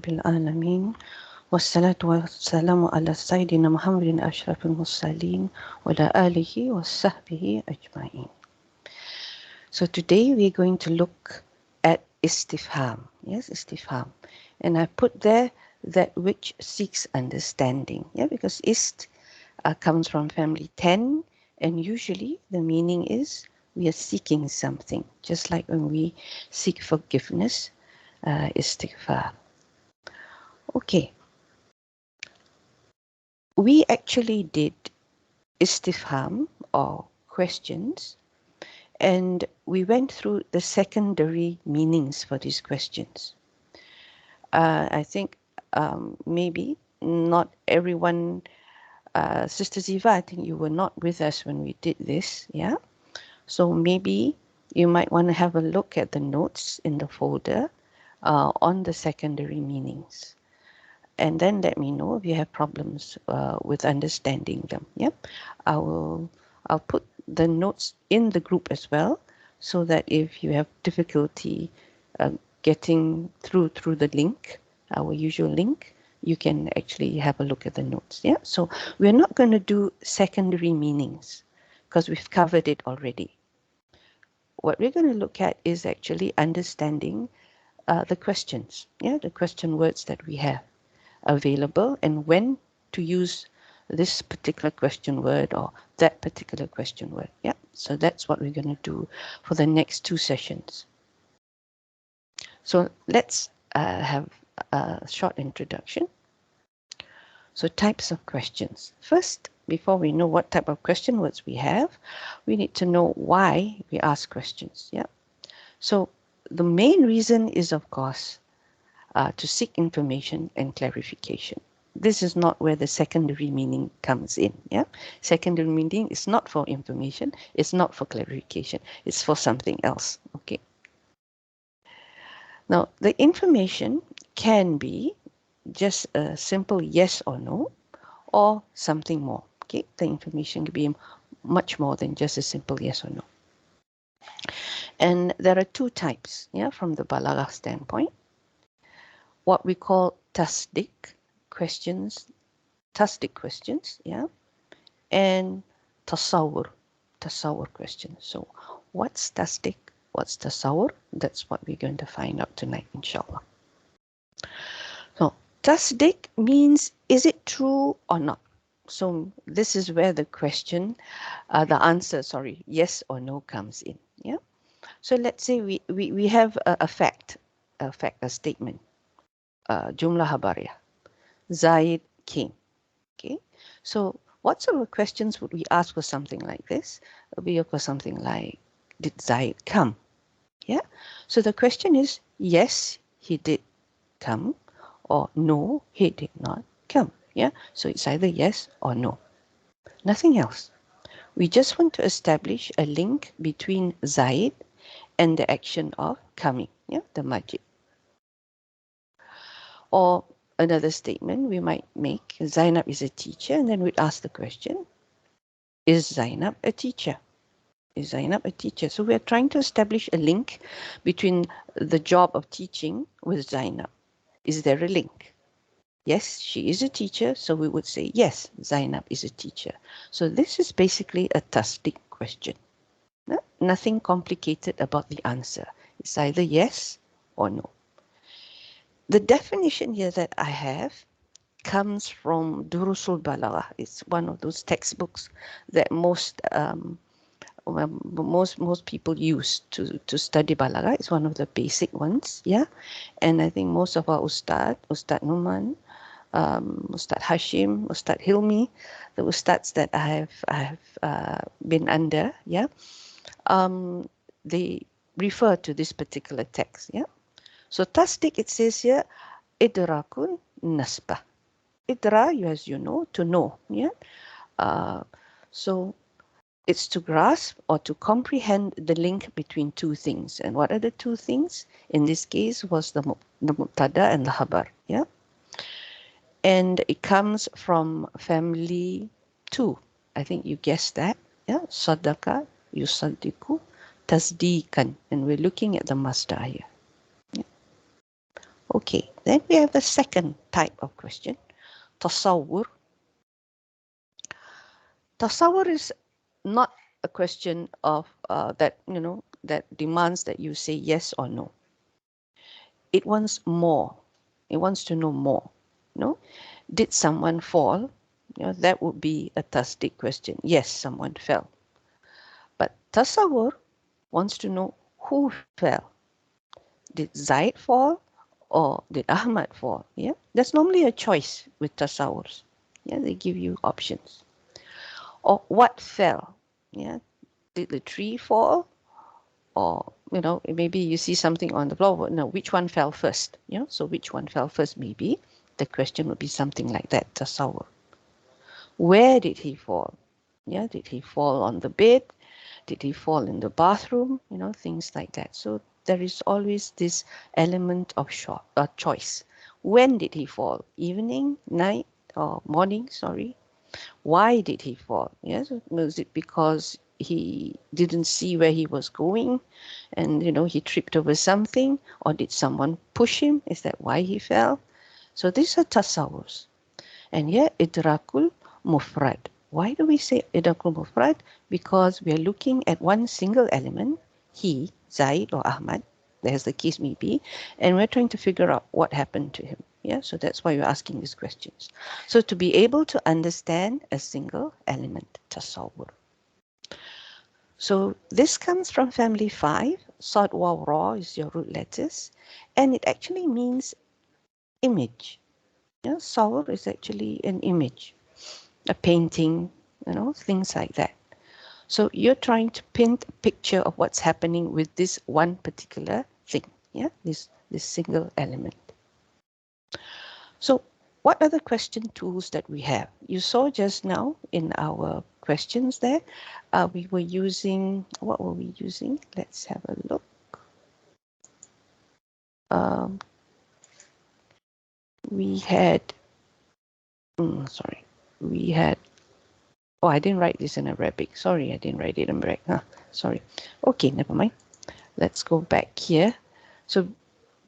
Rabbil Alameen. Wassalatu wassalamu ala Sayyidina Muhammadin Ashrafil Mursaleen wa ala alihi wa sahbihi ajma'in. So today we're going to look at istifham. Yes, istifham. And I put there that which seeks understanding. Yeah, because comes from family 10, and usually the meaning is we are seeking something, just like when we seek forgiveness, istighfar. Okay, we actually did istifham or questions, and we went through the secondary meanings for these questions. I think maybe not everyone, Sister Ziva, I think you were not with us when we did this, yeah? So maybe you might want to have a look at the notes in the folder on the secondary meanings. And then let me know if you have problems with understanding them. Yep, I'll put the notes in the group as well, so that if you have difficulty getting through the link, our usual link, you can actually have a look at the notes. Yeah, so we're not going to do secondary meanings because we've covered it already. What we're going to look at is actually understanding the questions, yeah, the question words that we have available and when to use this particular question word or that particular question word. Yeah, so that's what we're going to do for the next 2 sessions. So let's have a short introduction. So types of questions. First, before we know what type of question words we have, we need to know why we ask questions. Yeah. So the main reason is, of course, to seek information and clarification. This is not where the secondary meaning comes in. Yeah, secondary meaning is not for information. It's not for clarification. It's for something else. Okay. Now, the information can be just a simple yes or no, or something more. Okay, the information can be much more than just a simple yes or no. And there are 2 types. Yeah, from the Balagha standpoint. What we call tasdik questions, yeah, and tasawwur questions. So what's tasdik, what's tasawwur? That's what we're going to find out tonight, inshallah. So tasdik means, is it true or not? So this is where the question, the answer, sorry, yes or no comes in. Yeah. So let's say we have a fact, a statement, jumla habariyah. Zaid came. Okay, so what sort of questions would we ask for something like this? We ask for something like, did Zaid come? Yeah, so the question is, yes, he did come, or no, he did not come. Yeah, so it's either yes or no, nothing else. We just want to establish a link between Zaid and the action of coming, yeah, the majid. Or another statement we might make, Zainab is a teacher, and then we'd ask the question, is Zainab a teacher? Is Zainab a teacher? So we're trying to establish a link between the job of teaching with Zainab. Is there a link? Yes, she is a teacher, so we would say, yes, Zainab is a teacher. So this is basically a tasdik question. No? Nothing complicated about the answer. It's either yes or no. The definition here that I have comes from Durusul Balagha. It's one of those textbooks that most people use to study Balagha. It's one of the basic ones, yeah. And I think most of our Ustad Numan, Ustad Hashim, Ustad Hilmi, the Ustads that I have been under, yeah, they refer to this particular text, yeah. So tasdik, it says here, idrakun nasbah. Idra, as you know, to know, yeah. So it's to grasp or to comprehend the link between 2 things. And what are the 2 things? In this case was the mubtada and the khabar, yeah. And it comes from family 2. I think you guessed that, yeah. Sadaqa, yusaddiqu, tasdiqan. And we're looking at the masdar here. Yeah. Okay, then we have the second type of question, tasawwur. Tasawwur is not a question of that, that demands that you say yes or no. It wants more. It wants to know more. Did someone fall? That would be a tasdik question. Yes, someone fell. But tasawwur wants to know who fell. Did Zaid fall or did Ahmad fall? Yeah, that's normally a choice with tasawwurs. Yeah, they give you options. Or what fell? Yeah, did the tree fall? Or maybe you see something on the floor. But no, which one fell first? So which one fell first? Maybe the question would be something like that. Tasawwur. Where did he fall? Yeah, did he fall on the bed? Did he fall in the bathroom? Things like that. So there is always this element of choice. When did he fall? Evening, night, or morning? Sorry. Why did he fall? Yes, was it because he didn't see where he was going, and he tripped over something, or did someone push him? Is that why he fell? So these are tasawwurs. And here, idrakul mufrad. Why do we say idrakul mufrad? Because we are looking at one single element, he, Zaid or Ahmad, as the case may be, and we're trying to figure out what happened to him. Yeah, so that's why we're asking these questions. So to be able to understand a single element, tasawwur. So this comes from family 5. Sad, Waw, Ra is your root letters, and it actually means image. Yeah, sawr is actually an image, a painting, things like that. So you're trying to paint a picture of what's happening with this one particular thing, yeah, this single element. So what are the question tools that we have? You saw just now in our questions there, we were using, what were we using? Let's have a look. We had, we had, oh, I didn't write this in Arabic. Sorry, I didn't write it in Arabic. Sorry. Okay, never mind. Let's go back here. So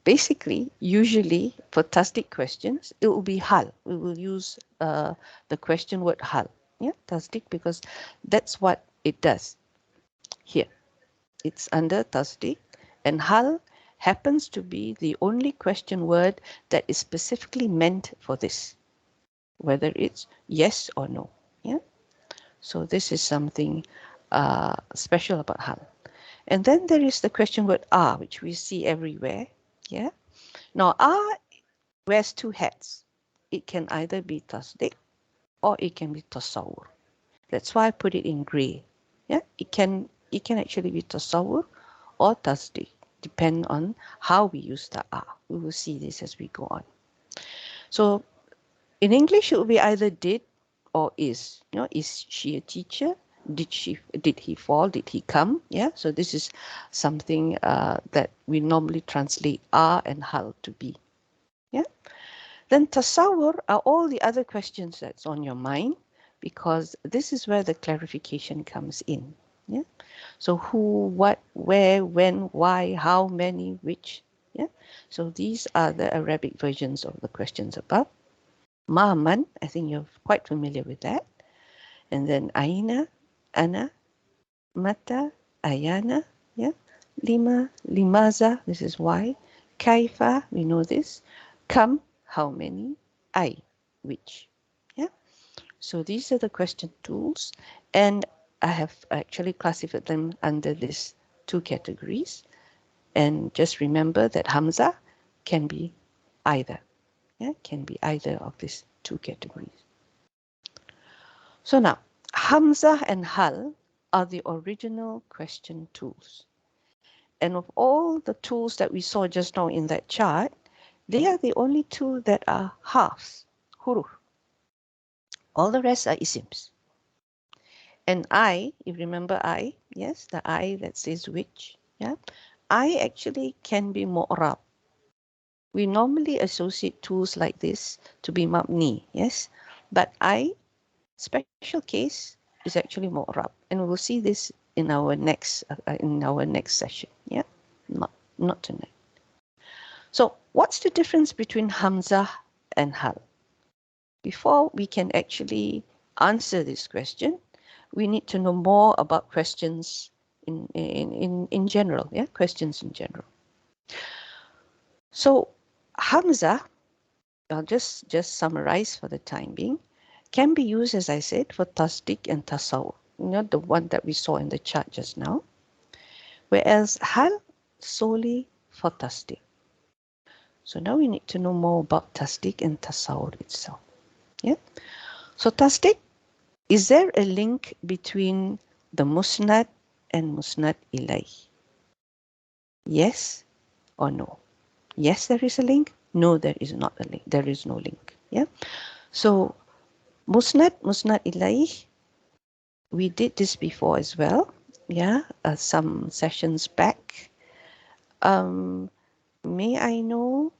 basically, usually for tasdik questions, it will be hal. We will use the question word hal. Yeah, tasdik, because that's what it does here. It's under tasdik, and hal happens to be the only question word that is specifically meant for this, whether it's yes or no. Yeah. So this is something special about hal. And then there is the question word which we see everywhere. Yeah. Now, wears two hats. It can either be tasdik or it can be tasawwur. That's why I put it in gray. Yeah, it can actually be tasawwur or tasdik, depend on how we use the We will see this as we go on. So in English, it will be either did or is. Is she a teacher? Did he fall? Did he come? Yeah. So this is something that we normally translate and hal to be. Yeah. Then tasawwur are all the other questions that's on your mind, because this is where the clarification comes in. Yeah. So who, what, where, when, why, how many, which. Yeah. So these are the Arabic versions of the questions above. Ma'man, I think you're quite familiar with that. And then aina, ana, mata, ayana, yeah. Lima, limaza, this is why. Kaifa, we know this. Kam, how many. I, which. Yeah. So these are the question tools, and I have actually classified them under these two categories. And just remember that Hamza can be either. Yeah, can be either of these two categories. So now, Hamza and Hal are the original question tools. And of all the tools that we saw just now in that chart, they are the only two that are halves, huruf. All the rest are isms. And I, you remember I, yes, the I that says which, yeah, I actually can be mu'rab. We normally associate tools like this to be mabni, yes, but I, special case, is actually mu'rab, and we will see this in our next session. Yeah, not tonight. So what's the difference between Hamzah and Hal? Before we can actually answer this question, we need to know more about questions in general, yeah, questions in general. So Hamzah, I'll just summarize for the time being, can be used, as I said, for tasdik and tasawwur, the one that we saw in the chart just now, whereas Hal solely for tasdik. So now we need to know more about tasdik and tasawwur itself. Yeah. So tasdik, is there a link between the musnad and musnad ilayh? Yes or no? Yes, there is a link. No, there is not a link. There is no link. Yeah. So musnad ilayh, we did this before as well. Yeah, some sessions back. May I know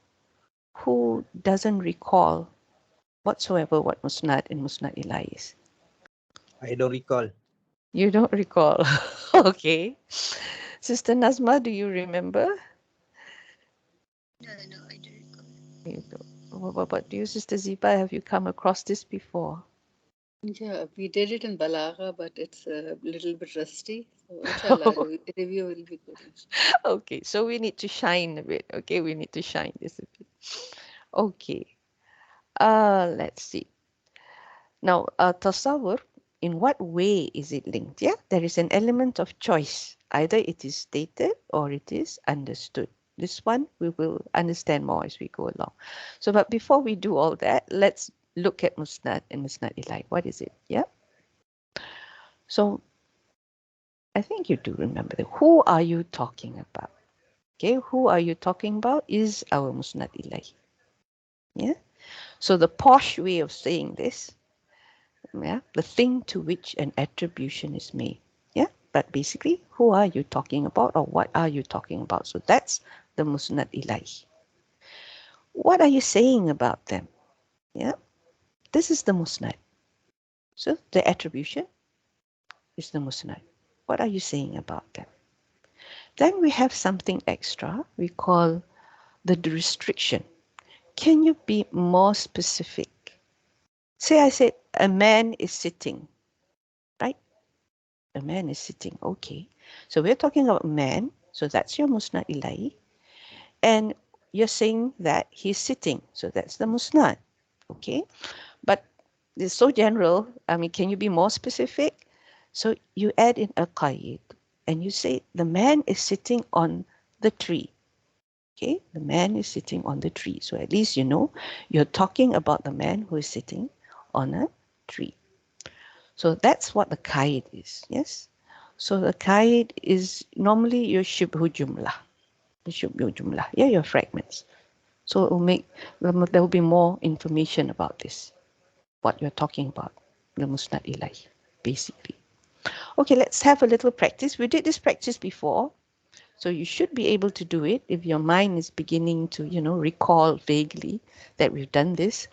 who doesn't recall whatsoever what musnad and musnad ilayh is? I don't recall. You don't recall. Okay. Sister Nazma, do you remember? No, no, I don't recall. You don't. What about you, Sister Ziba? Have you come across this before? Yeah, we did it in Balagha, but it's a little bit rusty. So, inshallah, review will be good. Okay, so we need to shine a bit. Okay, we need to shine this a bit. Okay. Let's see. Now, tasawwur, in what way is it linked? Yeah, there is an element of choice. Either it is stated or it is understood. This one we will understand more as we go along. So, but before we do all that, let's look at musnad and musnad ilayh. What is it? Yeah. So, I think you do remember that. Who are you talking about? Okay, who are you talking about is our musnad ilayh. Yeah. So the posh way of saying this, yeah, the thing to which an attribution is made. Yeah. But basically, who are you talking about or what are you talking about? So that's the musnad ilayh. What are you saying about them? Yeah. This is the musnad. So the attribution is the musnad. What are you saying about them? Then we have something extra we call the restriction. Can you be more specific? Say I said a man is sitting, right? A man is sitting. Okay. So we're talking about man. So that's your musnad ilahi. And you're saying that he's sitting. So that's the musnad. Okay. But it's so general. I mean, can you be more specific? So you add in a qaid and you say the man is sitting on the tree. Okay. The man is sitting on the tree. So at least you know you're talking about the man who is sitting on a tree. So that's what the qaid is. Yes. So the qaid is normally your shibhu jumlah. The shibhu jumlah. Yeah, your fragments. So it will make, there will be more information about this, what you're talking about, the musnad ilahi, basically. Okay, let's have a little practice. We did this practice before, so you should be able to do it if your mind is beginning to, recall vaguely that we've done this.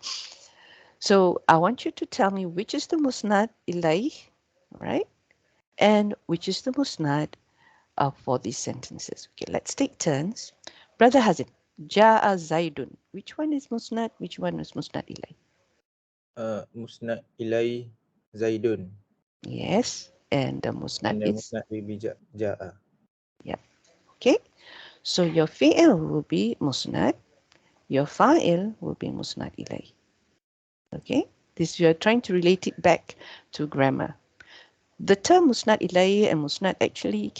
So I want you to tell me which is the musnad ilahi, right? And which is the musnad for these sentences. Okay, let's take turns. Brother Hazin, Ja'a Zaidun. Which one is musnad? Which one is musnad ilay? Musnad ilai Zaidun. Yes, and the musnad And the is, musnad will be ja'a. yeah. Okay, so your fi'il will be musnad. Your fa'il will be musnad ilay. Okay, this you are trying to relate it back to grammar. The term musnad ilay and musnad actually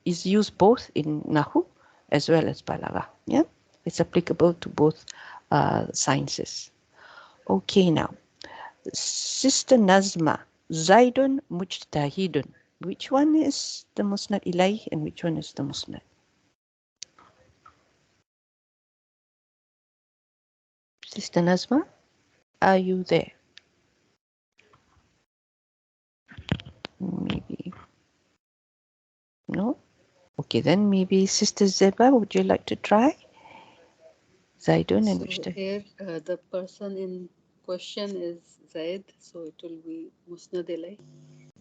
is used both in nahu as well as balagha. Yeah, it's applicable to both sciences. Okay, now Sister Nazma, Zaidun Mujtahidun. Which one is the musnad ilay and which one is the musnad? Sister Nazma, are you there? Maybe no. Okay, then maybe Sister Zeba, would you like to try? Zaidun and So, Mujtahid. here the person in question is Zaid, so it will be Musnad Ilay.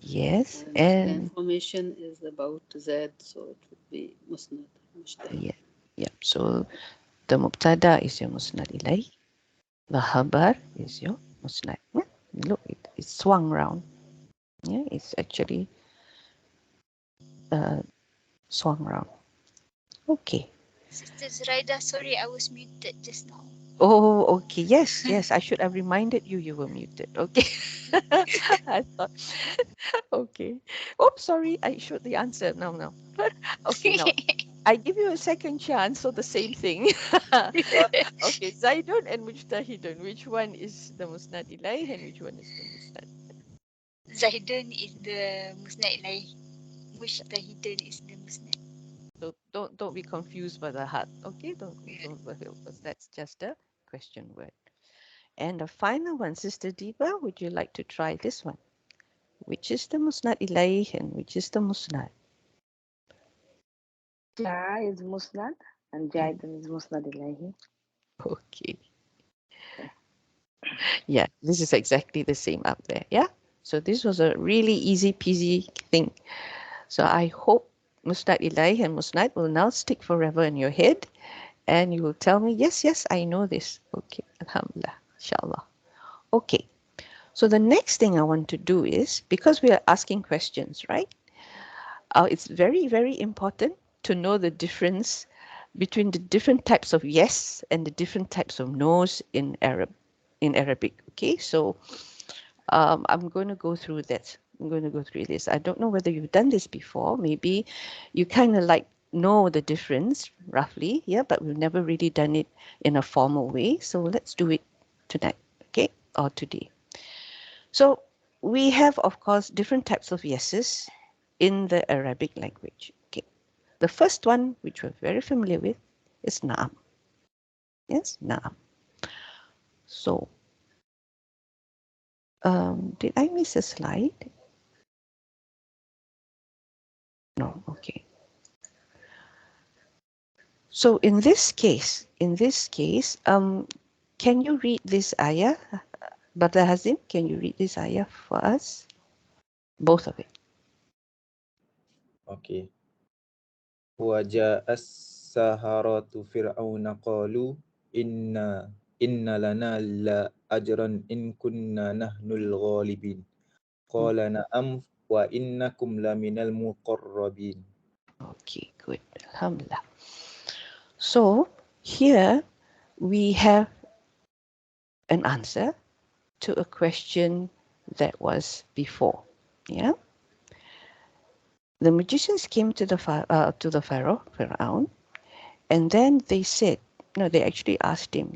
Yes, And the and information is about Zaid, so it would be Musnad Mushtahid. yeah, yeah. So The mubtada is your musnad ilayh. The khabar is your musnad. Yeah? Look, it swung round. Yeah, it's actually swung round. Okay. Sister Zuraida, sorry, I was muted just now. Oh, okay. Yes, yes. I should have reminded you you were muted. Okay. I thought. Okay. Oh, sorry. I showed the answer. No, no. Okay, now I give you a second chance, so the same thing. Okay, Zaidun and Mujtahidun. Which one is the Musnad Ilaih and which one is the Musnad? Zaidun is the Musnad Ilai. Mujtahidun is the Musnad. So don't be confused by the hat. Okay, don't because that's just a question word. And the final one, Sister Deepa, would you like to try this one? Which is the Musnad Ilaih and which is the Musnad? Ja is Musnad and Jaidan is Musnad Ilahi. Okay. Yeah, this is exactly the same up there. Yeah. So this was a really easy peasy thing. So I hope Musnad Ilaih and Musnad will now stick forever in your head and you will tell me, yes, yes, I know this. Okay. Alhamdulillah. Inshallah. Okay. So the next thing I want to do is, because we are asking questions, right? It's very, very important to know the difference between the different types of yes and the different types of no's in Arabic. Okay, so I'm going to go through that. I'm going to go through this. I don't know whether you've done this before. Maybe you kind of like know the difference roughly, yeah, but we've never really done it in a formal way. So let's do it tonight, okay, or today. So we have, of course, different types of yeses in the Arabic language. Okay. The first one, which we're very familiar with, is na'am. Yes, na'am. So, did I miss a slide? No, okay. So in this case, can you read this ayah? Brother Hazim, can you read this ayah for us? Both of it. Okay. Waja'as saharatu fir'auna qalu inna lana la ajran in kunna nahnul ghalibin. Qala na'am wa innakum laminal muqarrabin. Okay, good. Alhamdulillah. So here we have an answer to a question that was before. Yeah. The magicians came to the Pharaoh, and then they said, no, they actually asked him,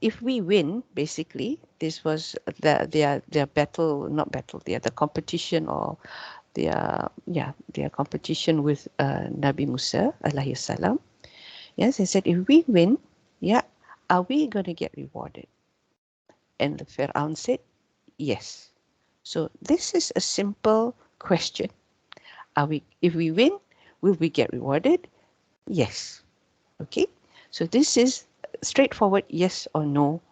if we win, basically, this was their battle, not battle, the competition or their competition with Nabi Musa alayhi salam. Yes, they said, if we win, yeah, are we going to get rewarded? And the Pharaoh said, yes. So this is a simple question. If we win, will we get rewarded? Yes. Okay. So this is straightforward yes or no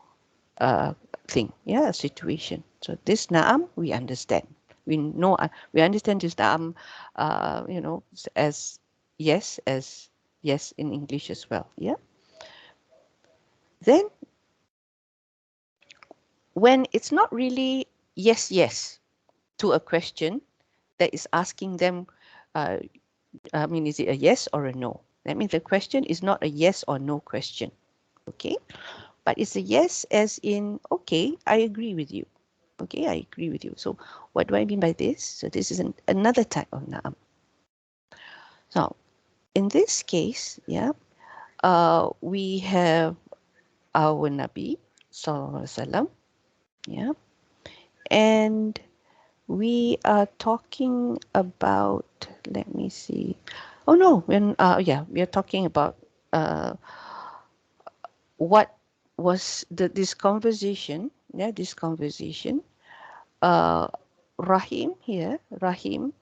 thing. Yeah, a situation. So this na'am we understand. We know we understand this na'am, as yes in English as well. Yeah. Then when it's not really yes to a question that is asking them, is it a yes or a no? That means the question is not a yes or no question. Okay. But it's a yes as in, okay, I agree with you. Okay, I agree with you. So what do I mean by this? So this is another type of na'am. So in this case, yeah, we have our Nabi Sallallahu Alaihi Wasallam, yeah, and we are talking about, let me see. Oh no, we are talking about what was this conversation, uh, Rahim here, Rahim,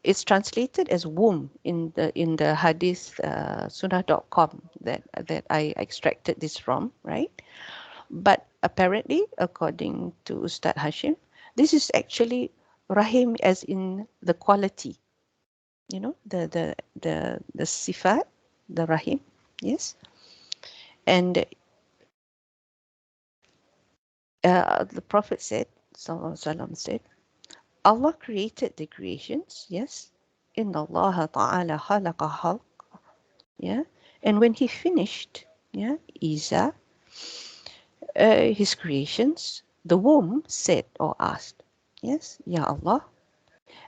it's translated as womb in the hadith sunnah.com that I extracted this from, right? But apparently, according to Ustad Hashim, this is actually Rahim as in the quality, the sifat, the Rahim. Yes. And the Prophet said, Sallallahu Alaihi Wasallam said, Allah created the creations, yes. Inna Allah ta'ala khalaqa khalq, yeah. And when he finished, yeah, Isa, his creations, the womb said or asked, yes, Ya Allah,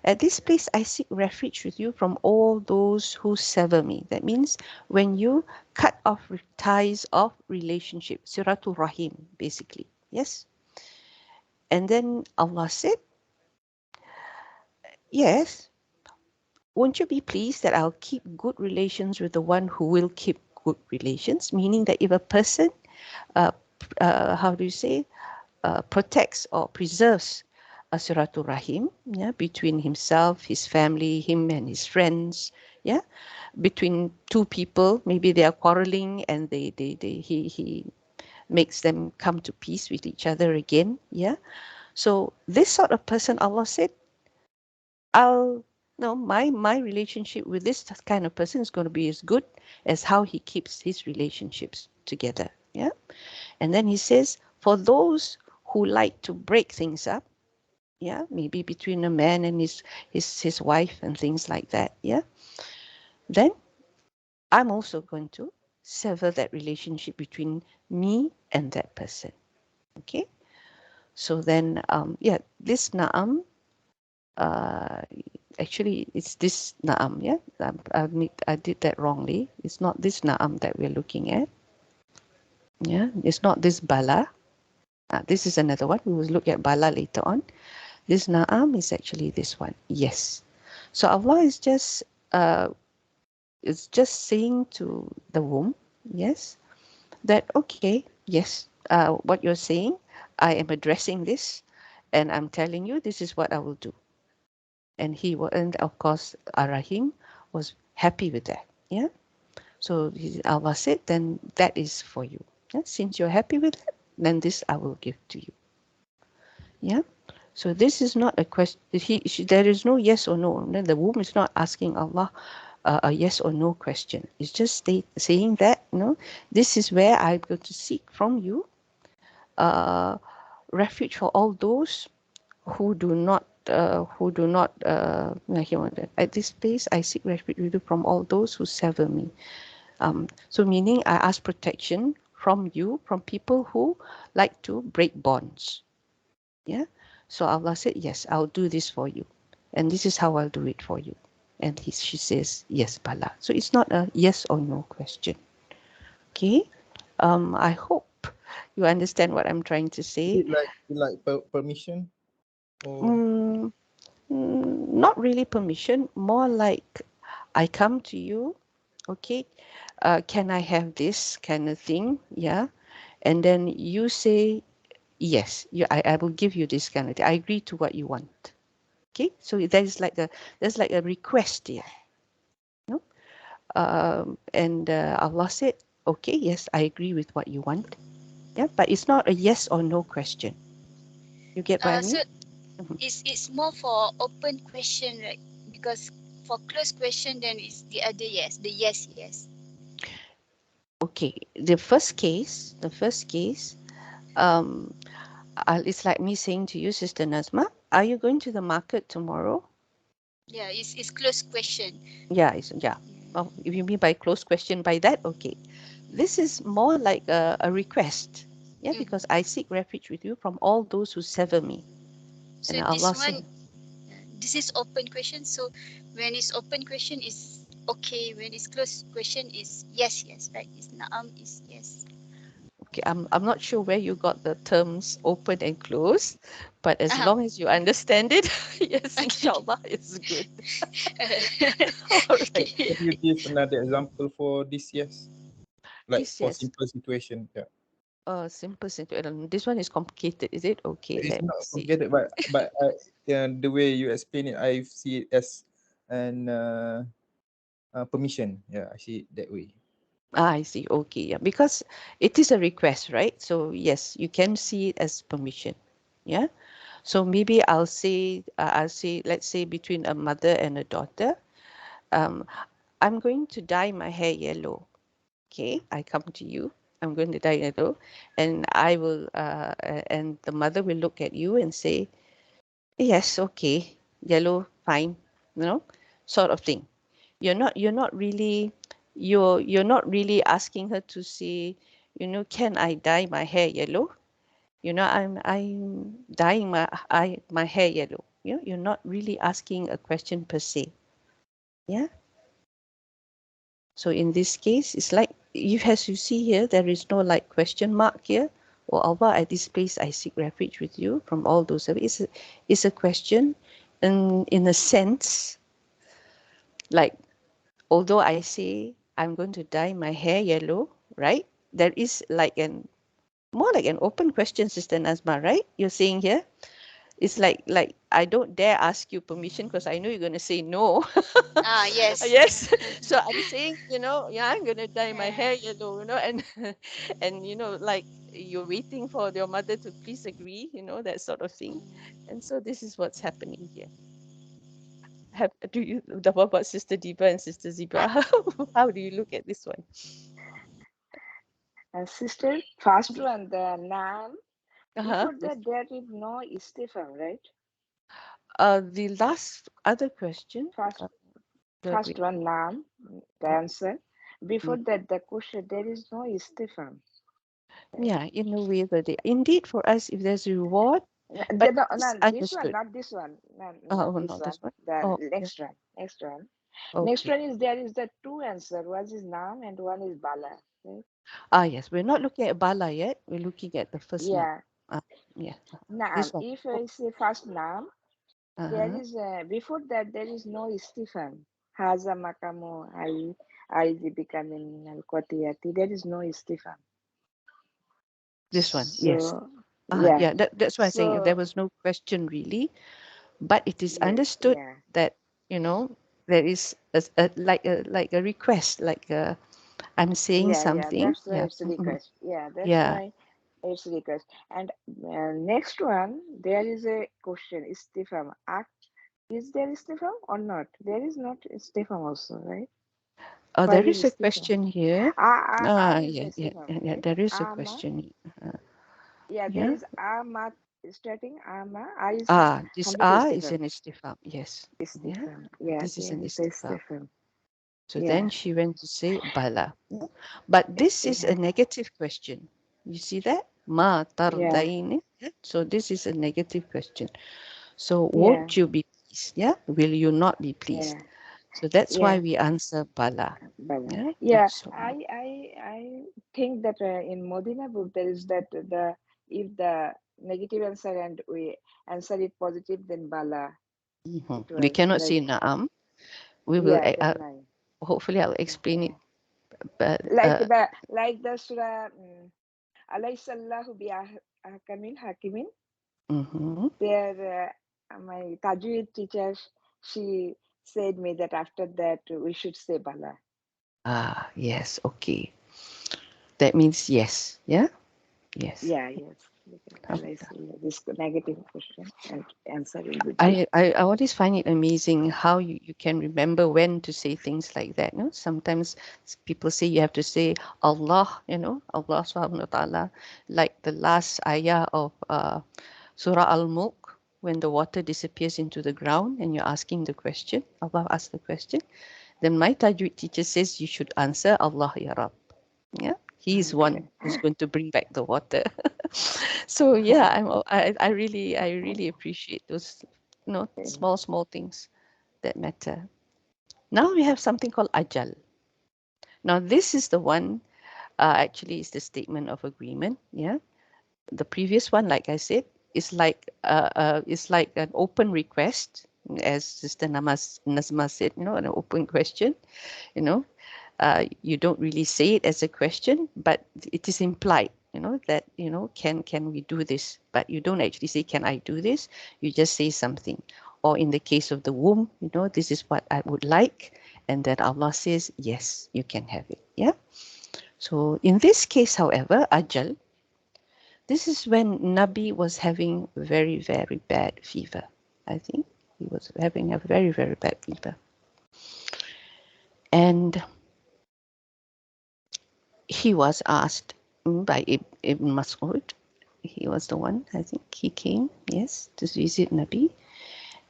at this place I seek refuge with you from all those who sever me. That means when you cut off ties of relationship, Siratul Rahim, basically. Yes. And then Allah said, yes, won't you be pleased that I'll keep good relations with the one who will keep good relations? Meaning that if a person, uh, how do you say, protects or preserves a Siratul Rahim, yeah, between himself, his family, him and his friends, yeah, between two people, maybe they are quarreling and he makes them come to peace with each other again, yeah. So this sort of person, Allah said, I'll no my relationship with this kind of person is going to be as good as how he keeps his relationships together, yeah. And then he says, for those who like to break things up, yeah, maybe between a man and his wife and things like that, yeah, then I'm also going to sever that relationship between me and that person. Okay. So then yeah, this na'am, uh actually it's this na'am, yeah. I did that wrongly. It's not this na'am that we're looking at. Yeah, it's not this bala. This is another one. We will look at bala later on. This na'am is actually this one. Yes. So Allah uh, is just saying to the womb, yes, that okay, yes, what you're saying, I am addressing this, and I'm telling you this is what I will do. And and of course, Ar-Rahim was happy with that. Yeah. So Allah said, then that is for you. Yeah? Since you're happy with it, then this I will give to you. Yeah. So this is not a question. There is no yes or no. The womb is not asking Allah a yes or no question. It's just saying that, this is where I'm going to seek from you refuge for all those who do not at this place I seek refuge with you from all those who sever me. So meaning I ask protection from you, from people who like to break bonds. Yeah. So Allah said, yes, I'll do this for you. And this is how I'll do it for you. And she says, yes, Bala. So it's not a yes or no question. Okay. I hope you understand what I'm trying to say. Is it like permission or Not really permission, more like I come to you, okay, can I have this kind of thing? Yeah. And then you say, yes, I will give you this kind of thing. I agree to what you want. Okay, so there's like a request here, no? And Allah said, okay, yes, I agree with what you want. Yeah, but it's not a yes or no question. You get what I So mean? Mhm. it's more for open question, right? Because for closed question, then it's the other yes, the yes. Okay, the first case, um, it's like me saying to you, Sister Nazma, are you going to the market tomorrow? Yeah, it's closed question. Yeah. Well, if you mean by close question by that, okay. This is more like a request. Yeah, Mm. because I seek refuge with you from all those who sever me. So And this Allah one, said, this is open question. So when it's open question is okay. When it's closed question is yes, right? It's naam is yes. okay, I'm not sure where you got the terms open and close, but as Uh-huh. long as you understand it, yes, Okay. inshallah, it's good. All right. can you give another example for this yes? Like This for yes, simple situation, yeah. simple situation. This one is complicated, is it? Okay, It's let me not see. complicated, but yeah, the way you explain it, I see it as an permission. Yeah, I see it that way. I see. Okay, yeah, because it is a request, right? So yes, you can see it as permission. Yeah. So maybe I'll say, let's say between a mother and a daughter, um, I'm going to dye my hair yellow. okay, I come to you, I'm going to die yellow, and I will, and the mother will look at you and say, yes, okay, yellow, fine, sort of thing. You're not really, you're not really asking her to say, can I dye my hair yellow? I'm dyeing my hair yellow. You're not really asking a question per se. Yeah. So in this case, it's like, as you see here, there is no like question mark here. Or Allah, at this place I seek refuge with you from all those. It's a question, and in a sense, like, although I say I'm going to dye my hair yellow, right? There is like more like an open question, Sister Nazma, right? You're saying here. It's like I don't dare ask you permission because I know you're going to say no. Yes. Yes. So I'm saying, yeah, I'm going to dye my Yeah. hair yellow, and and like you're waiting for your mother to please agree, that sort of thing. And so this is what's happening here. Do you, what about Sister Diba and Sister Ziba? How do you look at this one? Sister, first one, the Nam. Uh-huh. Before that, there is no istifham, right? The last other question, First, the first one, Nam, the answer. Before mhm. that, the question, there is no istifham. Right? Yeah, in a way that indeed for us, if there's a reward, but No, it's no, this one, understood. not this one. No, Oh, not this not one. this one. The Oh, yeah. next one. Next one. Next Okay. one is there is the two answer. One is Nam and one is Bala. Right? Yes, we're not looking at Bala yet. We're looking at the first Nam. Yeah. Uh, yeah, Nam. this one. If I say first Nam, there Uh-huh. is before that there is no istifham. Haza makamu I becoming al qatiyati. There is no istifham. This one. Yes. So yeah. Yeah, that's why I'm saying there So was no question really, but it is yes, understood yeah. that, there is a request, I'm saying Yeah, something. that's why Yeah. it's a request. Yeah, that's Yeah. why it's a request. And next one, there is a question, istifham. Is there istifham or not? There is not istifham also, right? There Where is is a istifham? question here. Is Yeah, yeah, istifham, yeah, yeah. right? There is a Ama. question. Yeah, there Yeah. is ama starting ama. I is This 100 is istifham. an istifham. Yes. Yeah. Istifham. Yeah, This is there an is a istifham. istifham. So then Yeah, she went to say bala. Yeah. But this is a yeah, negative question. You see that? Ma yeah, tardaini. Yeah. So this is a negative question. So yeah, won't you be pleased? Yeah. Will you not be yeah, pleased? So that's why yeah. we answer bala. Bala. Yeah. Yeah, So I think that in Modina book there is that the if the negative answer and we answer it positive, then Bala. It we was cannot say like naam. We will. yeah, then nine. Hopefully, I'll explain it. Yeah. But Like the surah Alaysallahu bi ahkamil hakimin. mhm. There, my Tajweed teacher, she said me that after that we should say Bala. Yes. Okay. That means yes. Yeah. Yes. Yeah, yes. Alaysallahu. This negative question and answer will be Bala. I always find it amazing how you can remember when to say things like that. Sometimes people say you have to say Allah, Allah subhanahu wa ta'ala, like the last ayah of Surah Al-Mulk, when the water disappears into the ground and you're asking the question, Allah asks the question, then my Tajweed teacher says you should answer Allah Ya Rab. Yeah, he's Okay. one who's going to bring back the water. So yeah, I really appreciate those, small things that matter. Now we have something called ajal. Now this is the one, actually is the statement of agreement. Yeah, the previous one, like I said, is like an open request, as Sister Nazma said, an open question. You know, you don't really say it as a question, but it is implied, that, can we do this? But you don't actually say, can I do this? You just say something. Or in the case of the womb, this is what I would like. And then Allah says, yes, you can have it. Yeah. So in this case, however, Ajal, this is when Nabi was having very, very bad fever. I think he was having a very, very bad fever. And he was asked by Ibn Mas'ud. He was the one, I think he came, yes, to visit Nabi.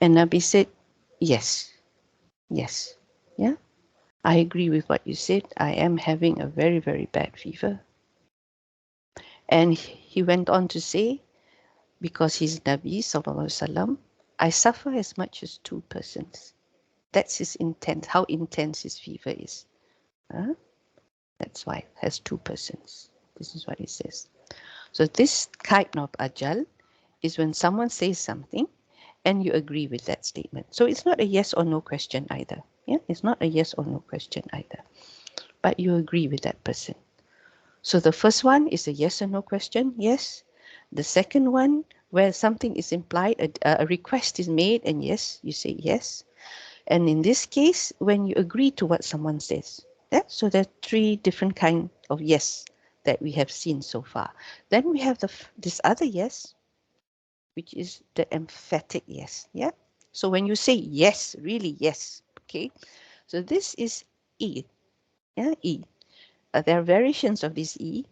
And Nabi said, yes, yes, yeah, I agree with what you said. I am having a very, very bad fever. And he went on to say, because he's Nabi, sallallahu alaihi wasallam, I suffer as much as two persons. That's his intent, how intense his fever is. Huh? That's why it has two persons. This is what he says. So this kind of ajal is when someone says something and you agree with that statement. So it's not a yes or no question either. Yeah, it's not a yes or no question either. But you agree with that person. So the first one is a yes or no question, yes. The second one, where something is implied, a request is made, and yes, you say yes. And in this case, when you agree to what someone says. Yeah? So there are three different kinds of yes that we have seen so far. Then we have this other yes, which is the emphatic yes. Yeah. So when you say yes, really yes, okay. So this is E. Yeah, E. There are variations of this E.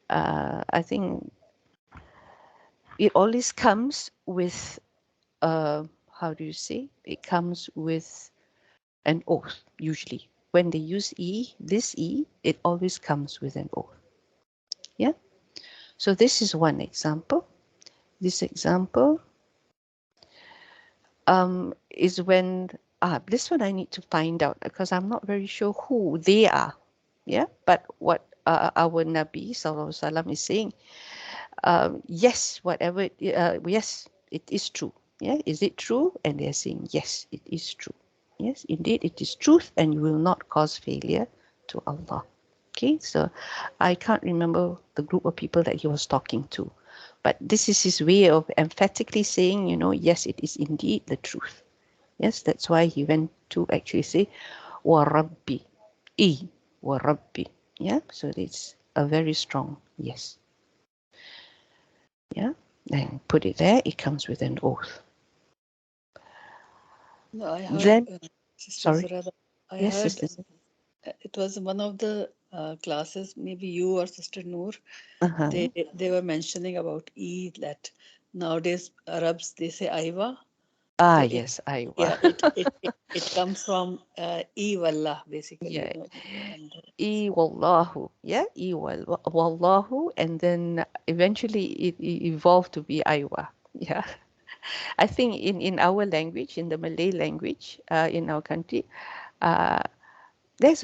I think it always comes with, how do you say? It comes with an oath, usually. When they use E, this E, it always comes with an oath. Yeah? So this is one example. This example is when, this one I need to find out because I'm not very sure who they are. Yeah? But what our Nabi Sallallahu Alaihi Wasallam is saying, yes, whatever, yes, it is true. Yeah, is it true? And they're saying, yes, it is true. Yes, indeed, it is truth and you will not cause failure to Allah. Okay, so I can't remember the group of people that he was talking to, but this is his way of emphatically saying, yes, it is indeed the truth. Yes, that's why he went to actually say, wa Rabbi, wa Rabbi. Yeah, so it's a very strong yes. Yeah, and put it there, it comes with an oath. No, I heard, Then, Sister sorry, Zurada, I yes, heard sister. it was one of the classes, maybe you or Sister Noor, Uh-huh. they were mentioning about E, that nowadays Arabs, they say Aiwa. Ah, So yes, I will. yeah, it comes from E Wallah, basically, Yeah, and wallahu, yeah, wallahu, and then eventually it evolved to be Aiwa. Yeah, I think in our language, in the Malay language, in our country, uh, there's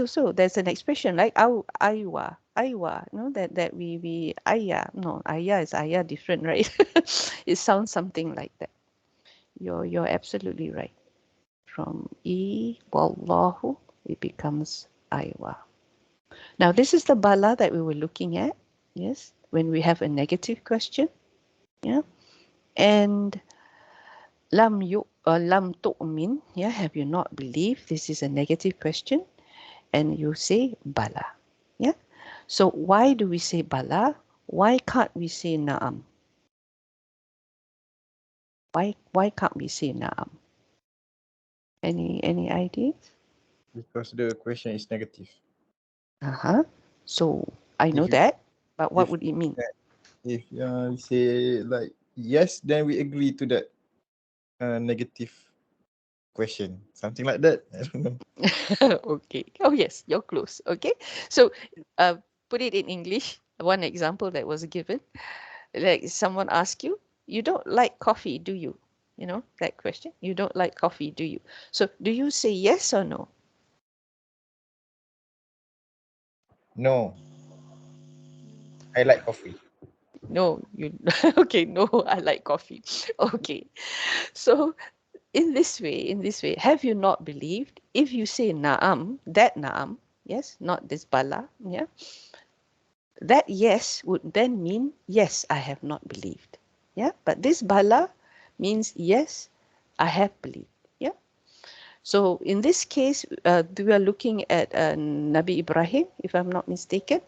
an expression like Aiwa, that we ayah, no, ayah is ayah different, right? It sounds something like that. You're absolutely right. From wallahu, it becomes Aiwa. Now, this is the bala that we were looking at, yes, when we have a negative question, yeah, and lam tu'min, yeah, have you not believed? This is a negative question, and you say bala, yeah. So why do we say bala? Why can't we say na'am? Why can't we say na'am? Any ideas? Because the question is negative. Uh-huh. So I know If you that, but what if would it mean? if we say like yes, then we agree to that negative question, something like that. I don't know. Okay. Oh, yes, you're close. Okay. So put it in English. One example that was given, like someone asked you, you don't like coffee, do you? You know, that question. You don't like coffee, do you? So do you say yes or no? No, I like coffee. No, you okay, no, I like coffee. Okay. So in this way, have you not believed? If you say na'am, that na'am, yes, not this bala, yeah, that yes would then mean, yes, I have not believed. Yeah, but this bala means, yes, I have believed. Yeah. So in this case, we are looking at Nabi Ibrahim, if I'm not mistaken,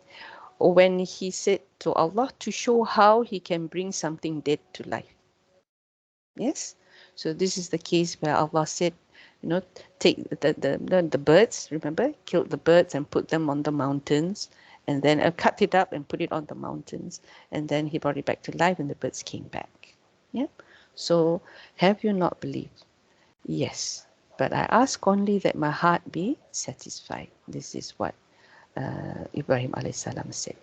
when he said to Allah to show how he can bring something dead to life. Yes. So this is the case where Allah said, take the birds, remember, killed the birds and put them on the mountains And then cut it up and put it on the mountains. And then he brought it back to life and the birds came back. Yeah. So have you not believed? Yes. But I ask only that my heart be satisfied. This is what Ibrahim alayhi salam said.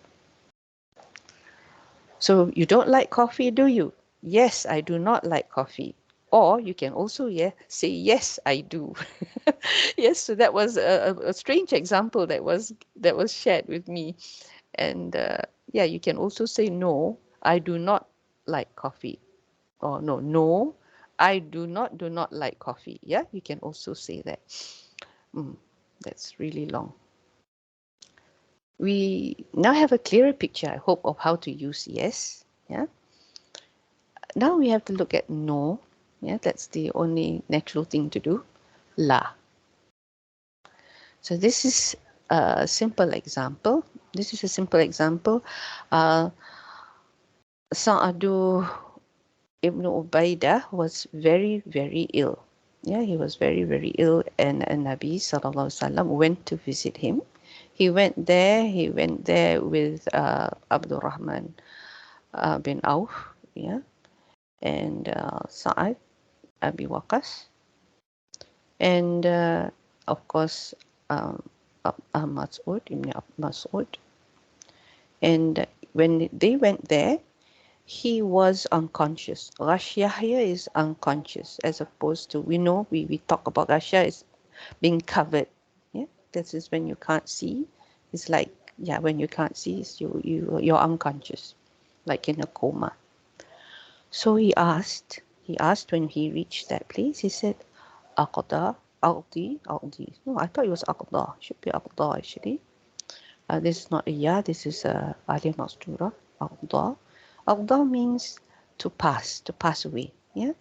So you don't like coffee, do you? Yes, I do not like coffee. Or you can also say, yes, I do. Yes, so that was a strange example that was shared with me. And yeah, you can also say, no, I do not like coffee. Or no, I do not like coffee. Yeah, you can also say that. That's really long. We now have a clearer picture, I hope, of how to use yes. Yeah. Now we have to look at no. Yeah, that's the only natural thing to do. La. So this is a simple example. This is a simple example. Sa'adu Ibn Ubaidah was very, very ill. Yeah, he was very, very ill, and Nabi Sallallahu Alaihi Wasallam went to visit him. He went there with Abdul Rahman bin Auf, yeah, and Sa'ad Abi Waqas, and of course Mas'ud, Ibn Mas'ud. And when they went there, he was unconscious. Ghashiyah here is unconscious, as opposed to, we talk about Ghashiyah is being covered. Yeah, this is when you can't see. It's like, when you can't see, you're unconscious, like in a coma. So he asked when he reached that place, he said, Aqda, Aqdi. No, I thought it was Aqda. Should be Aqda actually. This is not a ya, this is a alif mastura. Aqda. Aqda means to pass away. Yeah.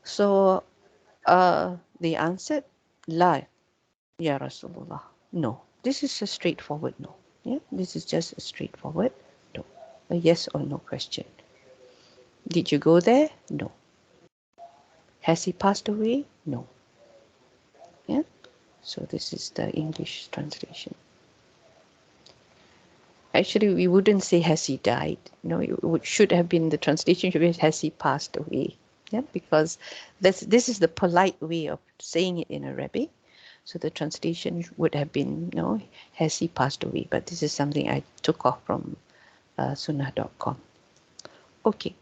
So they answered, La, Ya Rasulullah. No. This is a straightforward no. Yeah. This is just a straightforward no. A yes or no question. Did you go there? No. Has he passed away? No. Yeah. So this is the English translation. Actually, we wouldn't say has he died. No, it should have been, the translation should be has he passed away. Yeah, because this is the polite way of saying it in Arabic. So the translation would have been, no, has he passed away? But this is something I took off from sunnah.com. Okay.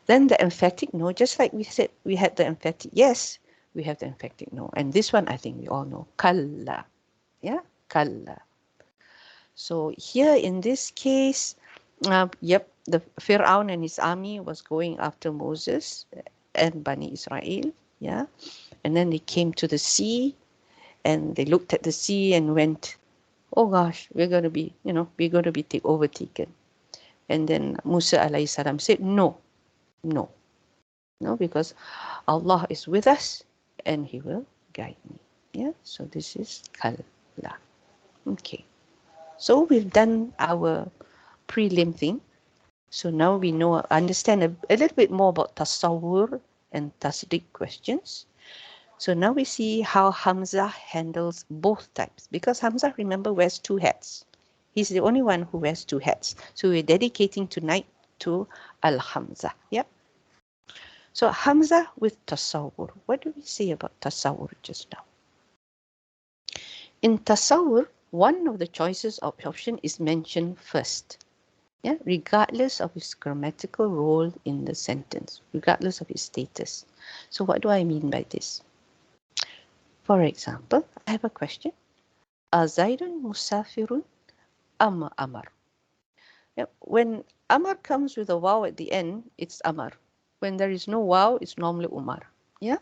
Then the emphatic no, just like we said, we had the emphatic yes, we have the emphatic no. And this one, I think we all know. Kalla. Yeah, kalla. So here in this case, the Fir'aun and his army was going after Moses and Bani Israel. Yeah. And then they came to the sea and they looked at the sea and went, oh gosh, we're going to be overtaken. And then Musa alayhi salam said, no, because Allah is with us and he will guide me. Yeah, so this is kalla. Okay, so we've done our prelim thing. So now we understand a little bit more about tasawwur and tasdiq questions. So now we see how Hamza handles both types, because Hamza, remember, wears two hats. He's the only one who wears two hats. So we're dedicating tonight to Al-Hamza. Yep. So Hamza with tasawwur. What do we say about tasawwur just now? In tasawwur, one of the choices of option is mentioned first. Yeah, regardless of his grammatical role in the sentence, regardless of his status. So what do I mean by this? For example, I have a question. Zaidun musafirun am amar? When amar comes with a waw at the end, it's amar. When there is no waw, it's normally umar. Yeah.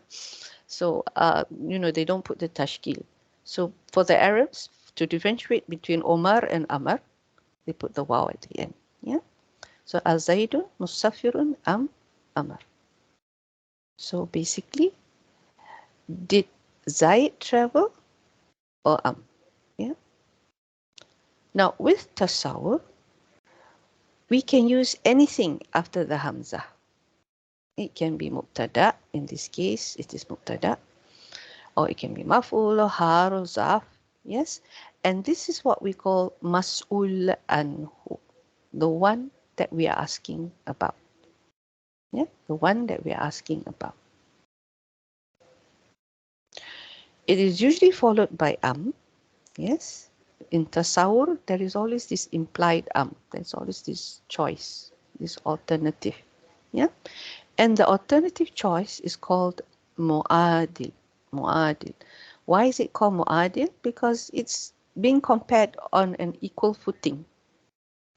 So they don't put the tashkil. So for the Arabs, to differentiate between Omar and Amar, they put the waw at the end. Yeah. So Zaidun musafirun am amar. So basically, did Zaid travel or am? Yeah. Now with tasawwur, we can use anything after the hamza. It can be mubtada. In this case, it is mubtada, or it can be maf'ul or har or zaf. Yes, And this is what we call mas'ul anhu, the one that we are asking about. Yeah, the one that we are asking about. It is usually followed by yes. In tasawwur, there is always this implied there's always this choice, this alternative. Yeah, and the alternative choice is called mu'adil. Mu'adil. Why is it called mu'adil? Because it's being compared on an equal footing.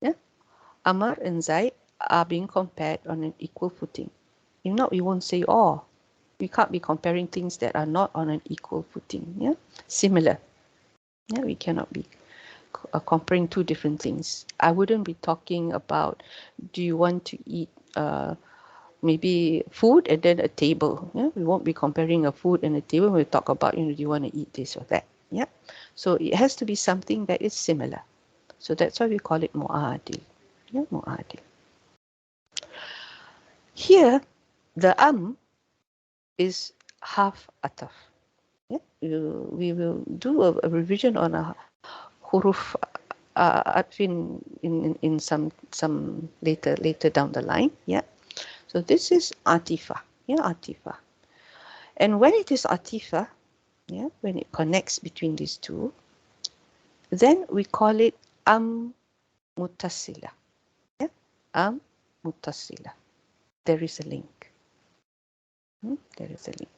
Yeah, Amr and Zaid are being compared on an equal footing. If not, we won't say, oh, we can't be comparing things that are not on an equal footing. Yeah, similar. Yeah, we cannot be comparing two different things. I wouldn't be talking about, do you want to eat maybe food and then a table. Yeah, we won't be comparing a food and a table. We'll talk about, do you want to eat this or that? Yeah, so it has to be something that is similar. So that's why we call it mu'adil. Yeah, mu'adil. Here, the is half ataf. Yeah, we will do a revision on a huruf atfin in some later down the line. Yeah, so this is atifa. Yeah, atifa. And when it is atifa, yeah, when it connects between these two, then we call it mutasila. Yeah, mutasila. There is a link. There is a link.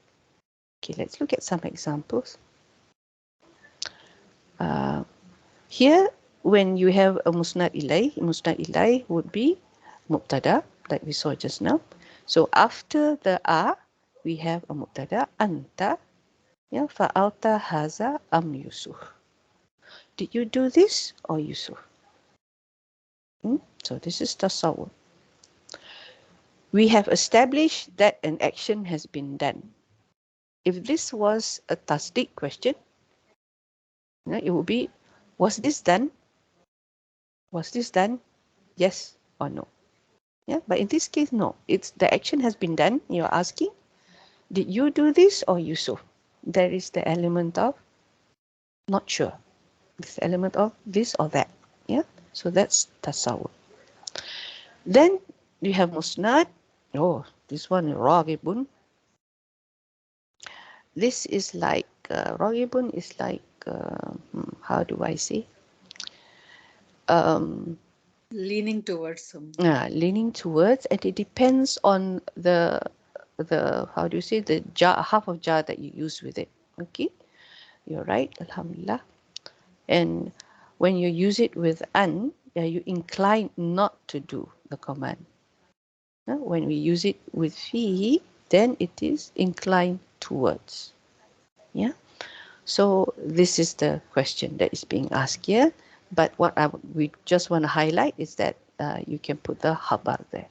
Okay, let's look at some examples. Here, when you have a musnad ilay would be mubtada, like we saw just now. So after the we have a mubtada, anta, yeah, fa'alta haza Yusuf. Did you do this or Yusuf? So this is tasawwur. We have established that an action has been done. If this was a tasdik question, it would be, was this done? Was this done? Yes or no? Yeah, but in this case, no. It's the action has been done. You're asking, did you do this or Yusuf? There is the element of not sure. This element of this or that. Yeah, so that's tasawwur. Then you have musnad. Oh, this one ragibun. This is like ragibun is like how do I say? Leaning towards some. Leaning towards, and it depends on the how do you say, the jar, half of jar that you use with it. Okay, you're right, alhamdulillah. And when you use it with you incline not to do the command. When we use it with fi, then it is inclined towards. Yeah, so this is the question that is being asked here. But what we just want to highlight is that you can put the khabar there.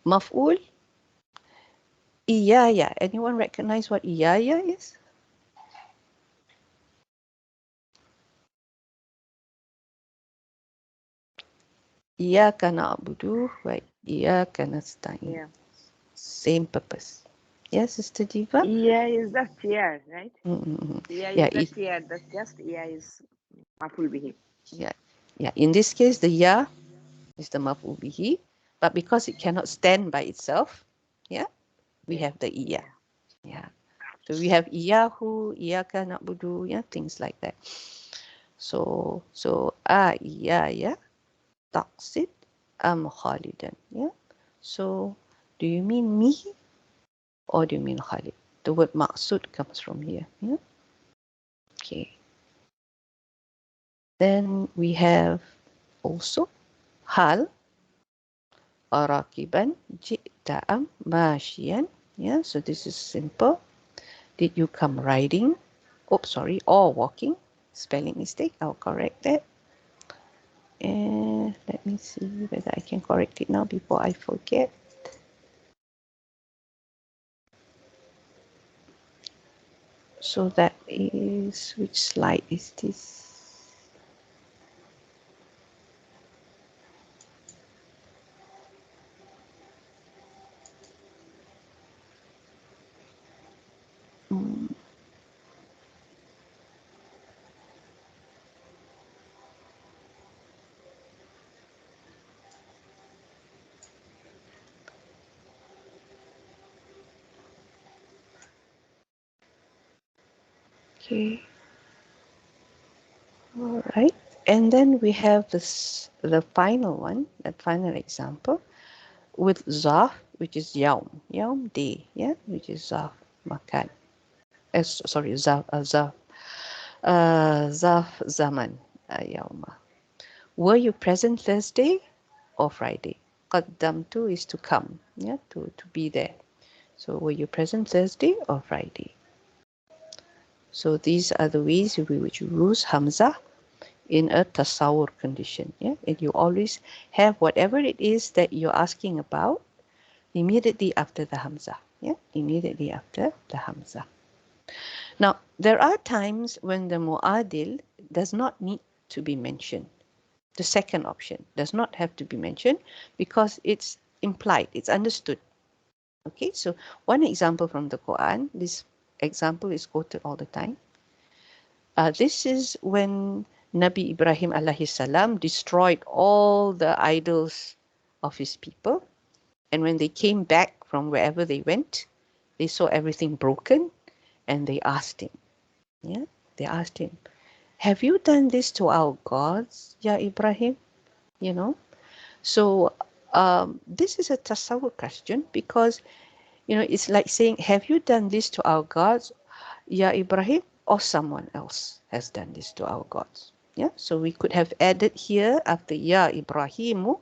Maf'ul, iyaya. Anyone recognize what iyaya is? Iyaka na'budu wa iyaka nasta'in. Yeah. Same purpose. Yes, Sister Diva? Yeah is the fear, right? Yeah Yeah, is the fear. That's just yeah is maful bihi. yeah. In this case, the ya is the maf'ul bihi, but because it cannot stand by itself, yeah, we have the iya. Yeah. So we have iyahu, iyaka na'budu, yeah, things like that. So iyaya taqsid am Khalidan. Yeah. So do you mean me or do you mean Khalid? The word maqsud comes from here. Yeah. Okay. Then we have also hal arakiban ji'ta am mashiyan. Yeah, so this is simple. Did you come riding? Oh, sorry, or walking. Spelling mistake. I'll correct that. And let me see whether I can correct it now before I forget. So that is, which slide is this? Okay. All right. And then we have this, the final one, that final example with Zaf, which is Yaum. Yaum day, yeah, which is Zaf Makan. Sorry, Zaf Zaman Yauma. Were you present Thursday or Friday? Qaddamtu is to come, yeah, to be there. So were you present Thursday or Friday? So these are the ways in which you use Hamza in a tasawwur condition. Yeah, and you always have whatever it is that you're asking about immediately after the Hamza. Yeah, immediately after the Hamza. Now, there are times when the mu'adil does not need to be mentioned. The second option does not have to be mentioned because it's implied, it's understood. Okay, so one example from the Quran, this example is quoted all the time. This is when Nabi Ibrahim alayhi salam destroyed all the idols of his people. And when they came back from wherever they went, they saw everything broken and they asked him, yeah, they asked him, have you done this to our gods, Ya Ibrahim? You know, so this is a tasawwur question because, you know, it's like saying, have you done this to our gods, Ya Ibrahim, or someone else has done this to our gods? Yeah, so we could have added here after Ya Ibrahimu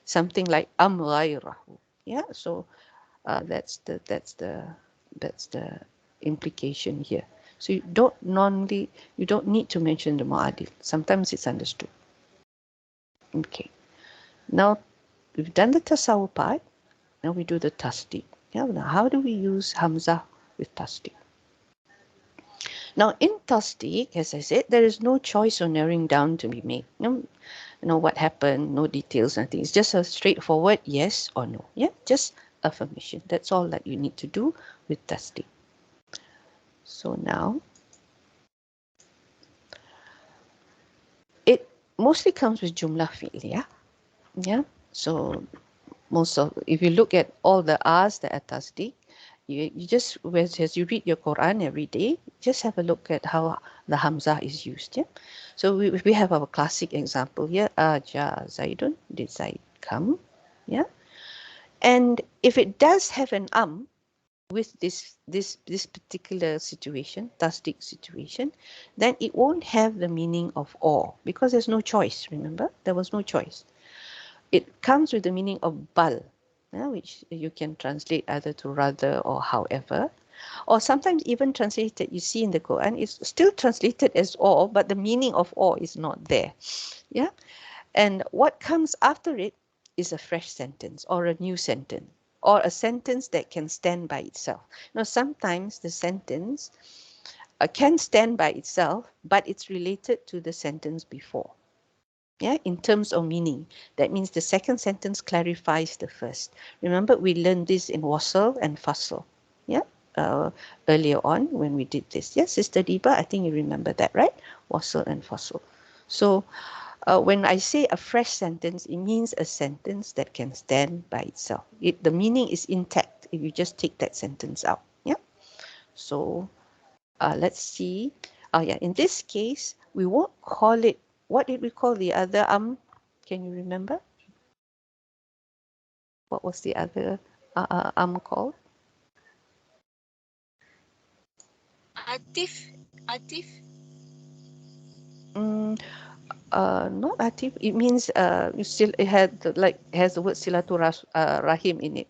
something like Am Ghayrahu. Yeah, so that's the implication here. So you don't need to mention the mu'adil. Sometimes it's understood. Okay. Now we've done the tasawwur part. Now we do the tasdeeq. Yeah, now how do we use Hamza with tasdeeq? Now in tasdeeq, as I said, there is no choice or narrowing down to be made. No, what happened, no details, nothing. It's just a straightforward yes or no. Yeah, just affirmation. That's all that you need to do with tasdeeq. So now it mostly comes with jumlah fi'liyah. Yeah. So if you look at all the R's that are tasdeeq, you just, as you read your Quran every day, just have a look at how the Hamza is used. Yeah. So we have our classic example here. Aja Zaidun, did Zaid come? Yeah. And if it does have an with this particular situation, tasdeeq situation, then it won't have the meaning of or because there's no choice. Remember, there was no choice. It comes with the meaning of bal, which you can translate either to rather or however, or sometimes even translated, you see in the Quran, it's still translated as or, but the meaning of or is not there. Yeah. And what comes after it is a fresh sentence or a new sentence or a sentence that can stand by itself. Now, sometimes the sentence can stand by itself, but it's related to the sentence before. Yeah, in terms of meaning. That means the second sentence clarifies the first. Remember, we learned this in wasl and fasl. Yeah, earlier on when we did this. Yes, Sister Diba, I think you remember that, right? Wasl and fasl. So when I say a fresh sentence, it means a sentence that can stand by itself. The meaning is intact if you just take that sentence out. Yeah. So let's see. Oh yeah, in this case, we won't call it, what did we call the other can you remember? What was the other called? Atif. Not atif. It means you still, has the word rahim in it.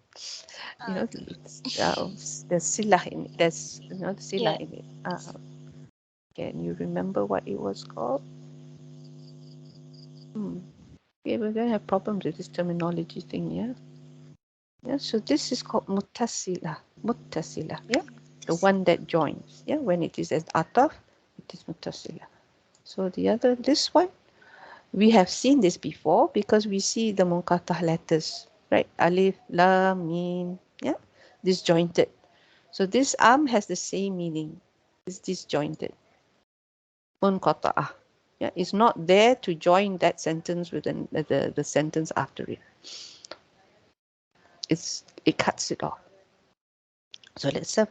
You know, there's silah in it. There's the silah Yeah. in it. Can you remember what it was called? Okay, we're gonna have problems with this terminology thing, yeah. Yeah, so this is called muttasila. Muttasila, yeah, the one that joins. Yeah, when it is as ataf, it is muttasila. So this one, we have seen this before because we see the munqatah letters, right? Alif, lam, mim, yeah, disjointed. So this has the same meaning. It's disjointed. Munqata'ah. Yeah, it's not there to join that sentence with the sentence after it. It cuts it off. So let's have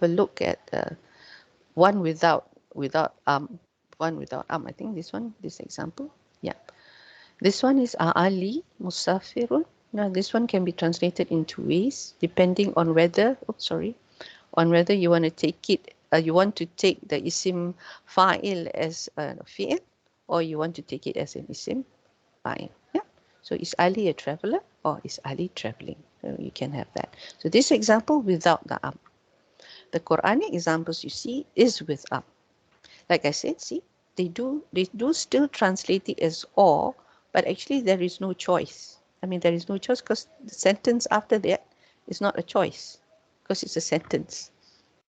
a look at one without without one without I think this one, this example. Yeah. This one is Ali Musafirun. Now this one can be translated in two ways, depending on whether, on whether you want to take it, you want to take the isim fa'il as a fi'il, or you want to take it as an isim fa'il. Yeah. So is Ali a traveler, or is Ali traveling? So you can have that. So this example without the The Quranic examples you see is with Like I said, see, they do still translate it as or, but actually there is no choice. I mean, there is no choice because the sentence after that is not a choice because it's a sentence.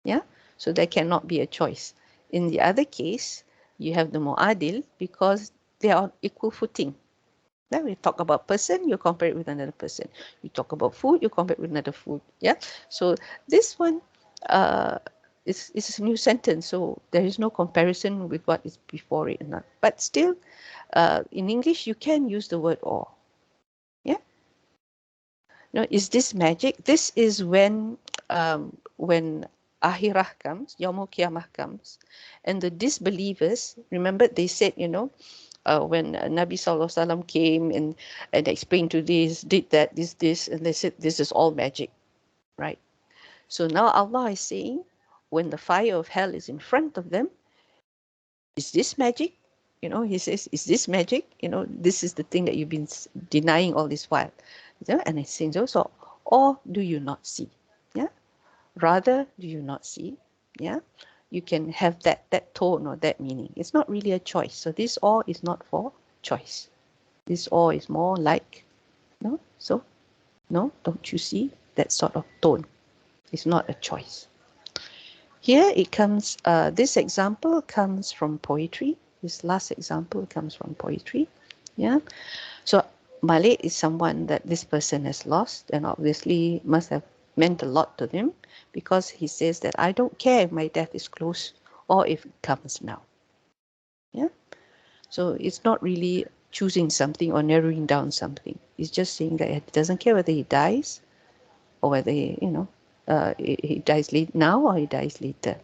Yeah, so there cannot be a choice. In the other case, you have the mu'adil because they are on equal footing. Then we talk about person, you compare it with another person. You talk about food, you compare it with another food. Yeah. So this one is a new sentence, so there is no comparison with what is before it. Not. But still, in English, you can use the word or. Yeah. No, is this magic? This is when Ahirah comes, Yawmul Qiyamah comes, and the disbelievers, remember they said, when Nabi Sallallahu Alaihi Wasallam came and explained to this, did that, this, and they said this is all magic, right? So now Allah is saying, when the fire of hell is in front of them, is this magic? He says, is this magic? This is the thing that you've been denying all this while. And it says also, or do you not see? Yeah. Rather, do you not see? Yeah. You can have that tone or that meaning. It's not really a choice. So this or is not for choice. This or is more like, no? So, no, don't you see? That sort of tone. It's not a choice. Here it comes, this example comes from poetry. This last example comes from poetry. Yeah. So Malik is someone that this person has lost and obviously must have meant a lot to him because he says that I don't care if my death is close or if it comes now. Yeah. So it's not really choosing something or narrowing down something. It's just saying that he doesn't care whether he dies or whether he dies late now or he dies later.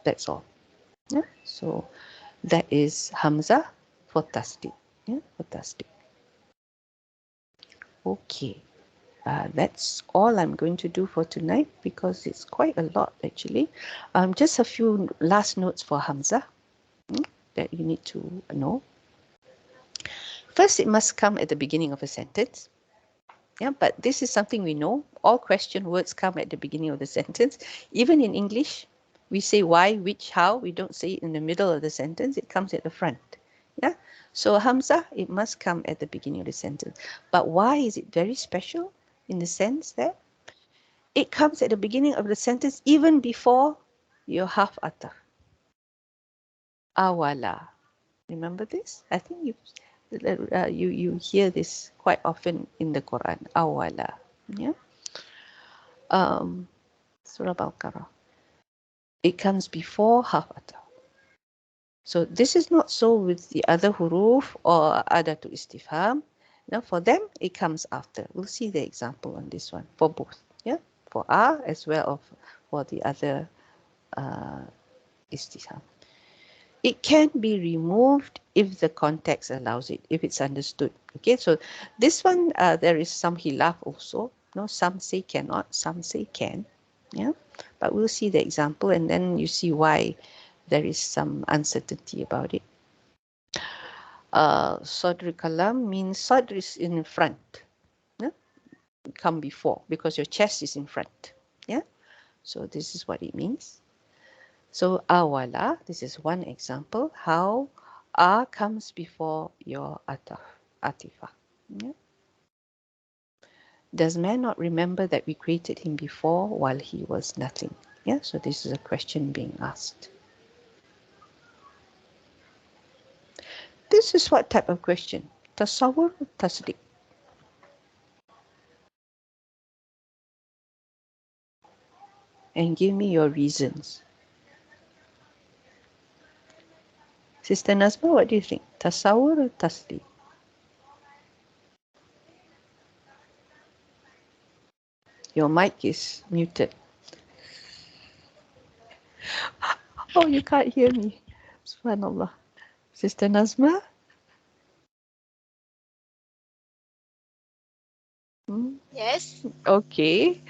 That's all. Yeah. So that is Hamza for tasdik. Yeah, for tasdik. Okay. That's all I'm going to do for tonight because it's quite a lot actually. Just a few last notes for Hamza that you need to know. First, it must come at the beginning of a sentence. Yeah, but this is something we know. All question words come at the beginning of the sentence. Even in English, we say why, which, how. We don't say it in the middle of the sentence. It comes at the front. Yeah. So Hamza, it must come at the beginning of the sentence. But why is it very special in the sense that it comes at the beginning of the sentence even before your half ataf. Awala. Remember this? I think you hear this quite often in the Quran. Awala. Yeah. Surah Al-Baqarah. It comes before half ataf. So this is not so with the other huruf or adatu istifham. Now for them, it comes after. We'll see the example on this one for both. Yeah, for as well as for the other istifham. It can be removed if the context allows it, if it's understood. Okay, so this one, there is some hilaf also. No, some say cannot, some say can. Yeah, but we'll see the example and then you see why there is some uncertainty about it. Sadr kalam means sadr is in front. Yeah? Come before because your chest is in front. Yeah, so this is what it means. So awala, this is one example how comes before your atifa. Yeah? Does man not remember that we created him before while he was nothing? Yeah, so this is a question being asked. This is what type of question? Tasawwur or tasdiq? And give me your reasons. Sister Nazma, what do you think? Tasawwur or tasdiq? Your mic is muted. Oh, you can't hear me. Subhanallah. Sister Nazma? Yes. Okay.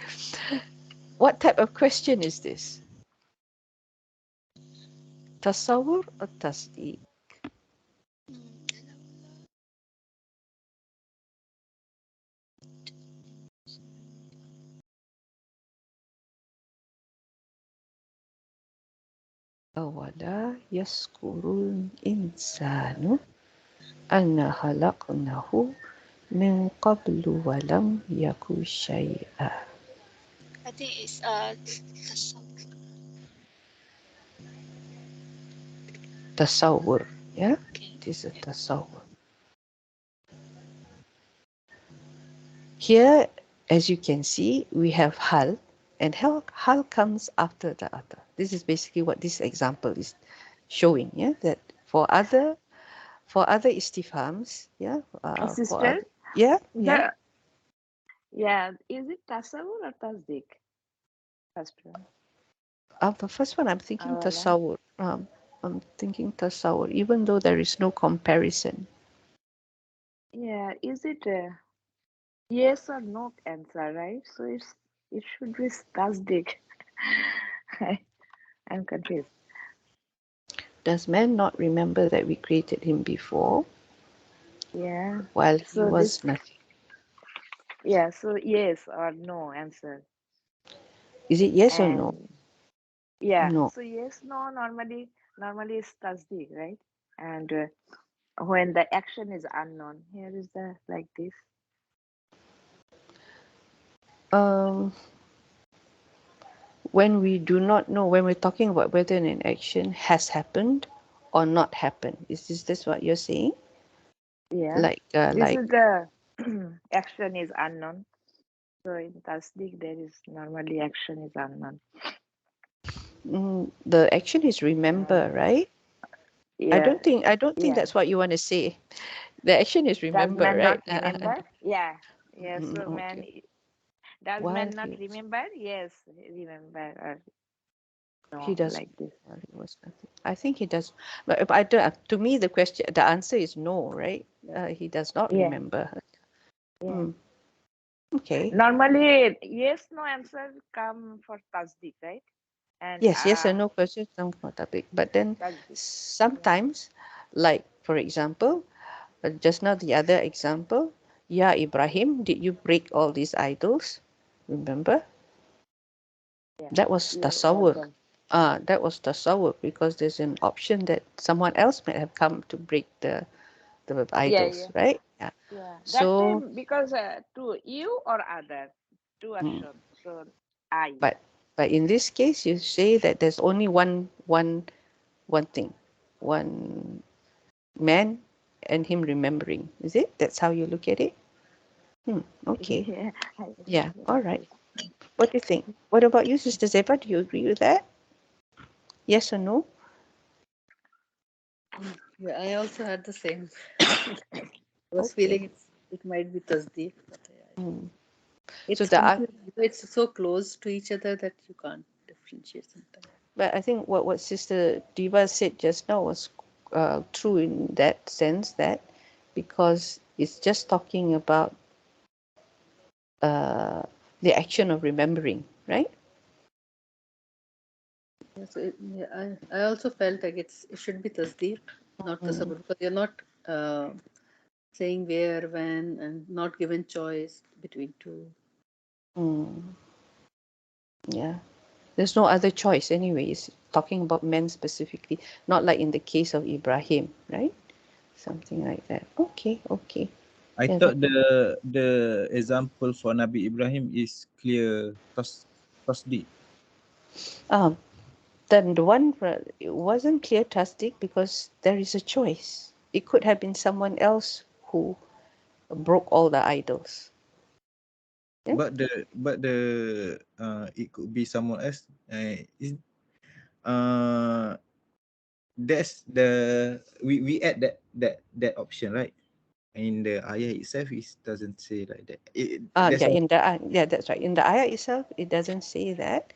What type of question is this? Tasawwur or tasdeeq? Awala yaskurul insanu anna khalaqnahu min qablu walam yaku syai'a. I think it's tasawwur. Tasawwur, yeah? Okay. It is a tasawwur. Here, as you can see, we have hal, and hal comes after the other. This is basically what this example is showing, yeah? That for other istifhams, yeah, for Sister, other, yeah, yeah. the is it tasawwur or tasdik? First one. The first one, I'm thinking Awala. tasawwur. I'm thinking tasawwur, even though there is no comparison. Yeah, is it yes or no answer, right? So it should be tasdik. I'm confused. Does man not remember that we created him before, Yeah. while he So this was nothing? yeah, so yes or no answer. Is it yes or no? And yeah, No. so yes, no normally is tasdik, right? And when the action is unknown, here is the like this. Um, when we do not know, when we're talking about whether an action has happened or not happened, is this what you're saying? Yeah. Like, This is the action is unknown. So in tasdik there is normally action is unknown. the action is remember, Uh, right? I yeah, don't think yeah. that's what you want to say. The action is Does remember, man not right? remember? Yeah. Yeah. So man, Okay. does While man he not was, remember? Yes, remember or he no, does. like this. While he was nothing. I think he does. But if I don't, to me, the answer is no, right? He does not Yeah, remember. yeah. Mm, okay. Normally, yes, no answer come for tasdik, right? And Yes and no questions, some topic. But then tasdik. Yeah, sometimes, like for example, just now the other example, Ya Ibrahim, did you break all these idols? Remember? yeah. That was You brought tasawwur. them. That was tasawwur because there's an option that someone else might have come to break the Yeah, idols, yeah, right? Yeah. yeah. That So, time because to you or other, two are mm, shown. So I. but in this case, you say that there's only one thing, one man and him remembering. Is it? That's how you look at it? Okay. Yeah, Yeah. All like right. this. What do you think? What about you, Sister Zeba? Do you agree with that? Yes or no? Yeah, I also had the same. I was Okay. feeling it might be Tasdeeq, but yeah, Mm. So it's the confusing. It's so close to each other that you can't differentiate sometimes. but I think what Sister Diva said just now was true in that sense that because it's just talking about uh, the action of remembering, right? Yeah, so I also felt like it should be Tasdeeq, not Mm. Tasawwur, because you're not uh, saying where, when, and not given choice between two. Mm. Yeah. There's no other choice anyway. It's talking about men specifically, not like in the case of Ibrahim, right? Something like that. Okay, okay. I Yeah, thought the example for Nabi Ibrahim is clear tasdik. um, then the one it wasn't clear tastic because there is a choice. It could have been someone else who broke all the idols. Yeah. But the it could be someone else. Is uh that's the we add that option, right? In the ayah itself, it doesn't say like that. That's Yeah, what. that's right. In the ayah itself, it doesn't say that,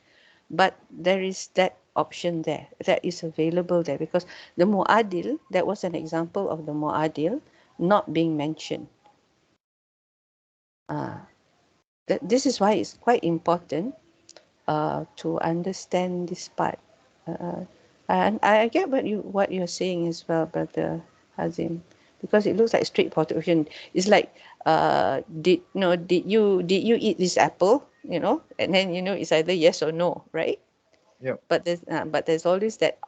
but there is that option there that is available there, because the mu'adil, that was an example of the mu'adil not being mentioned. This is why it's quite important to understand this part. And I get what you're saying as well, Brother Hazim, because it looks like straightforward question. It's like, did you eat this apple? And then it's either yes or no, right? Yep. But there's always that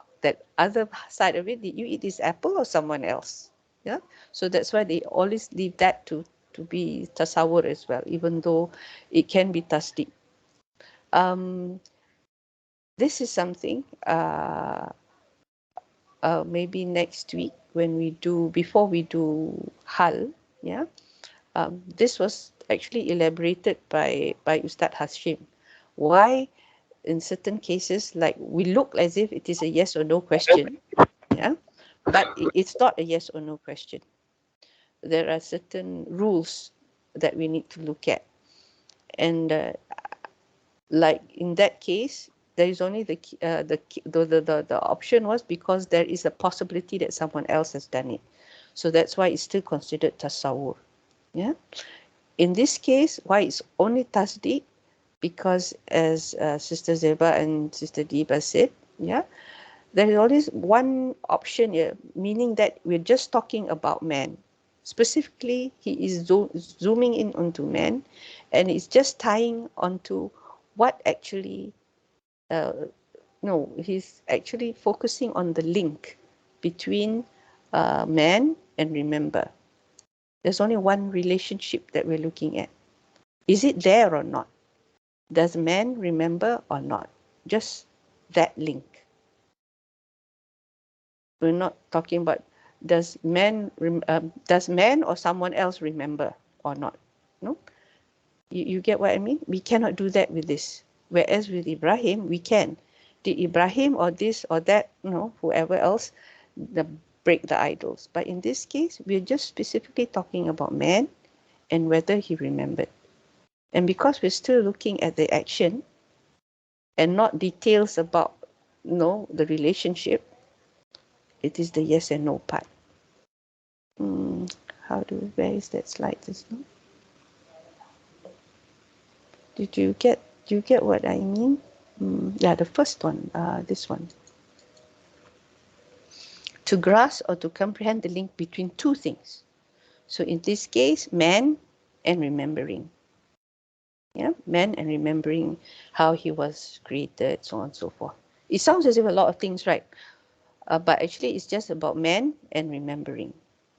other side of it. Did you eat this apple or someone else? Yeah. So that's why they always leave that to be tasawwur as well, even though it can be tasdeeq. This is something maybe next week before we do hal. Yeah. This was actually elaborated by Ustad Hashim. Why in certain cases, like, we look as if it is a yes or no question, yeah, but it's not a yes or no question. There are certain rules that we need to look at, and like in that case, there is only the option was because there is a possibility that someone else has done it, so that's why it's still considered tasawwur. Yeah. In this case, why it's only tasdeeq, because as Sister Zeba and Sister Diba said, yeah, there is always one option here, meaning that we're just talking about man. Specifically, he is zooming in onto man, and it's just tying onto what actually, no, he's actually focusing on the link between man and remember. There's only one relationship that we're looking at. Is it there or not? Does man remember or not? Just that link. We're not talking about does man or someone else remember or not. No, you get what I mean? We cannot do that with this. Whereas with Ibrahim, we can. Did Ibrahim or this or that, whoever else, break the idols? But in this case, we're just specifically talking about man and whether he remembered. And because we're still looking at the action and not details about the relationship, it is the yes and no part. Where is that slide? Did you get what I mean? Yeah, the first one, this one. To grasp or to comprehend the link between two things. So in this case, man and remembering. Yeah, man and remembering how he was created, so on and so forth. It sounds as if a lot of things, right? But actually, it's just about man and remembering.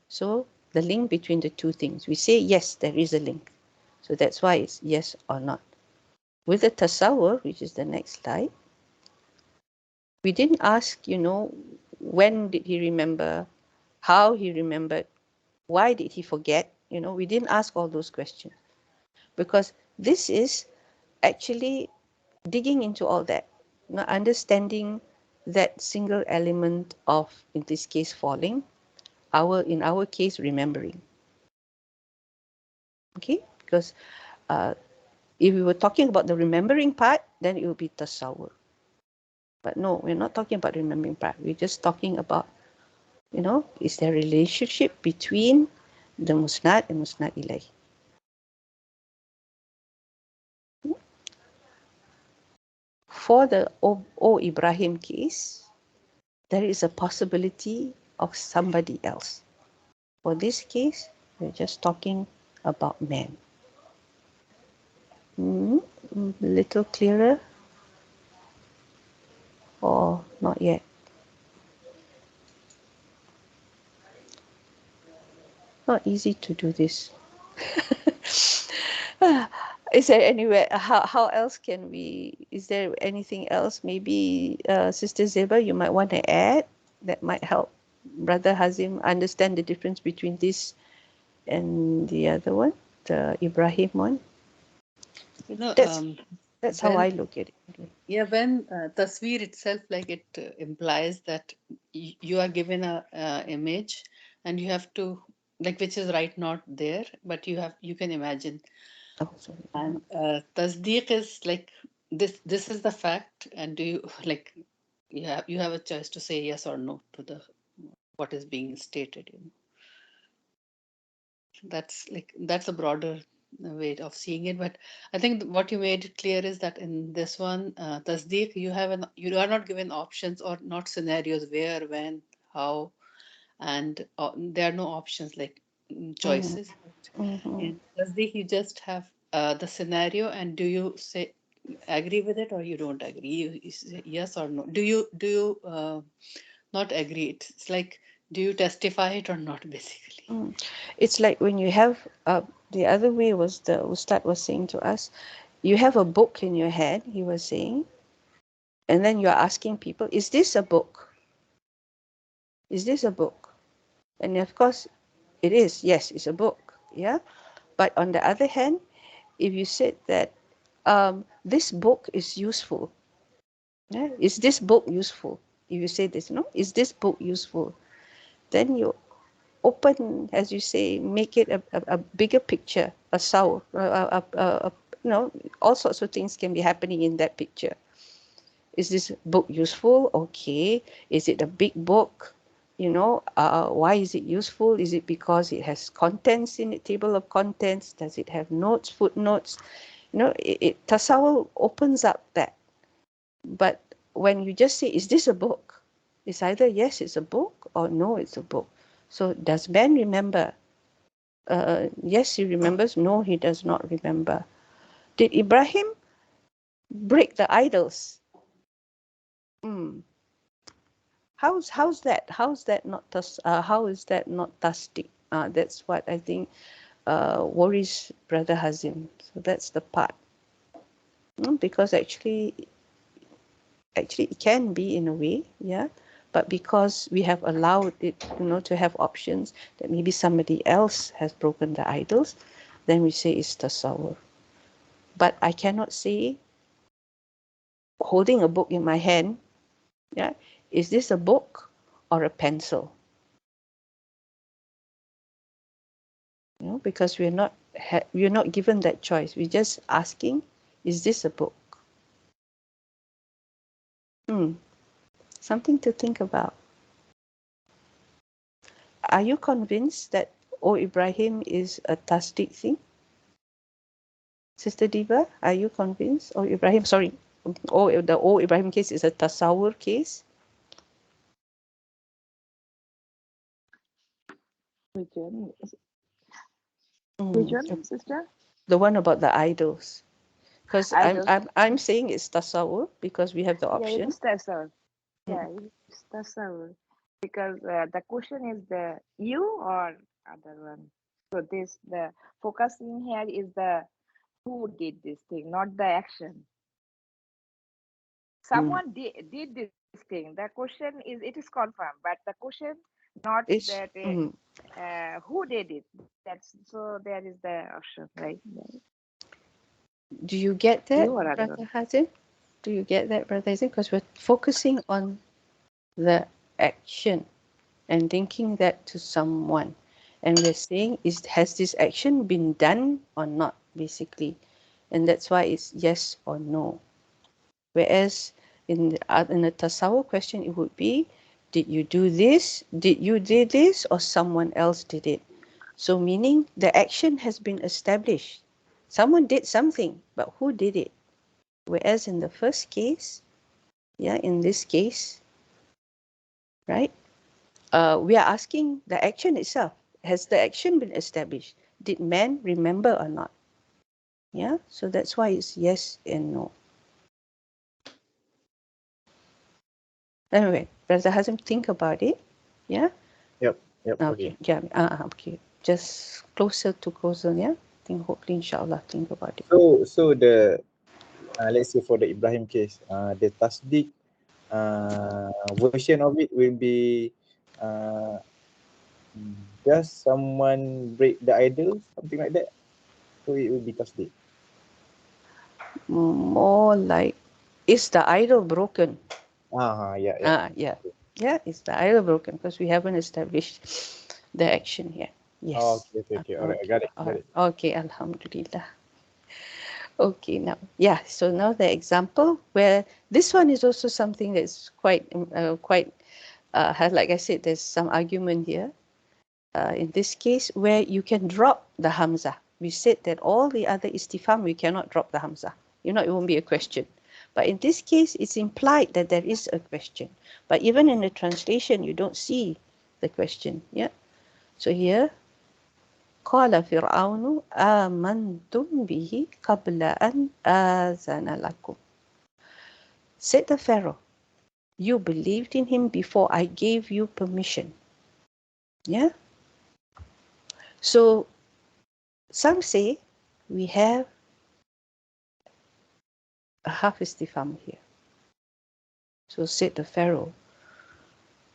So the link between the two things. We say, yes, there is a link. So that's why it's yes or not. With the tasawwur, which is the next slide, we didn't ask, when did he remember, how he remembered, why did he forget? We didn't ask all those questions, because this is actually digging into all that, understanding that single element of, in this case, falling, in our case, remembering. Okay, because if we were talking about the remembering part, then it would be tasawwur. But no, we're not talking about remembering part. We're just talking about, is there a relationship between the musnad and musnad ilayh? For the O Ibrahim case, there is a possibility of somebody else. For this case, we're just talking about man. A little clearer, or not yet? Not easy to do this. Is there anywhere? How else can we? Is there anything else? Maybe Sister Zeba, you might want to add that might help Brother Hazim understand the difference between this and the other one, the Ibrahim one. That's how I look at it. Yeah, when tasveer itself, like, it implies that you are given a image and you have to, like, which is right not there, but you can imagine. Oh, sorry. And tasdeeq is like this is the fact, and do you like you have a choice to say yes or no to the what is being stated. That's a broader way of seeing it. But I think what you made it clear is that in this one, tasdeeq, you are not given options or not scenarios where, when, how, and there are no options like Mm, choices. mhm, In tasdeeq, you just have the scenario, and do you say agree with it or you don't agree? You say yes or no. Do you not agree? It's like, do you testify it or not, basically? mm. It's like when you have the other way was the Ustad was saying to us, you have a book in your head, he was saying, and then you're asking people, is this a book? Is this a book? And of course, it is. Yes, it's a book. Yeah. But on the other hand, if you said that this book is useful, yeah, is this book useful? If you say this, no, is this book useful? Then you open, as you say, make it a bigger picture, a soul, all sorts of things can be happening in that picture. Is this book useful? Okay. Is it a big book? Why is it useful? Is it because it has contents in it, table of contents? Does it have notes, footnotes? Tasawwur opens up that. But when you just say, is this a book? It's either yes, it's a book, or no, it's a book. So does man remember? Yes, he remembers. No, he does not remember. Did Ibrahim break the idols? Hmm. How's that? How's that not how is that not tasdik? That's what I think worries Brother Hazim. So that's the part. Because actually it can be in a way, yeah. But because we have allowed it, to have options that maybe somebody else has broken the idols, then we say it's tasawwur. But I cannot say, holding a book in my hand, yeah, is this a book or a pencil? Because we're not given that choice. We're just asking, is this a book? Something to think about. Are you convinced that O Ibrahim is a tasdik thing? Sister Diva, are you convinced? O Ibrahim, sorry. The O Ibrahim case is a tasawwur case. Which one? Which Mm, one, sister? the one about the idols. Because I'm, Idols. I'm, I'm saying it's tasawwur because we have the Yeah, it option. is tasawwur. Mm, Yeah, it's tasawwur. Because the question is the you or other one. So the focusing here is the who did this thing, not the action. mm. Someone did this thing. The question is, it is confirmed, but the question not It's, that who did it. That's so there is the option, right? do you get You that, or other Brother one. Hazim? Do you get that, Brother Hazim? Because we're focusing on the action and linking that to someone. And we're saying, has this action been done or not, basically? And that's why it's yes or no. Whereas in a tasawwur question, it would be, did you do this? Did you do this, or someone else did it? So meaning the action has been established. Someone did something, but who did it? Whereas in the first case, yeah, in this case, right, we are asking the action itself. Has the action been established? Did man remember or not? Yeah, so that's why it's yes and no. Anyway, Brother Hazim, think about it. Yeah. Yep. Yep. Okay. Okay. Yeah. Okay. Just closer. Yeah. Think hopefully, inshallah, think about it. So the let's say for the Ibrahim case, the tasdik version of it will be uh, just someone break the idol, something like that. So it will be tasdik. More like, is the idol broken? Yeah, yeah. Yeah. Yeah, is the idol broken? Because we haven't established the action here. Oh, Yes. okay. All right, I Okay. got it. All right. Okay. Alhamdulillah. Okay, now, yeah, so now the example where this one is also something that's like I said, there's some argument here. In this case, where you can drop the hamza. We said that all the other istifham, we cannot drop the hamza. It won't be a question. But in this case, it's implied that there is a question. But even in the translation, you don't see the question. Yeah. So here, قال فرعون آمنتم به قبل أن آذن لكم. Said the Pharaoh, you believed in him before I gave you permission. Yeah. So some say we have a half istifham here. So said the Pharaoh,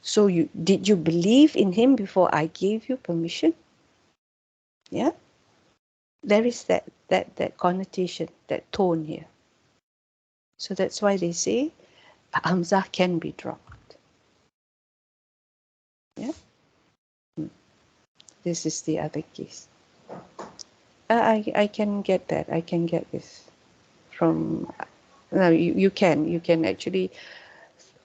so did you believe in him before I gave you permission? Yeah. There is that connotation, that tone here. So that's why they say hamza can be dropped. Yeah. This is the other case. I can get that. I can get this from. No, you can actually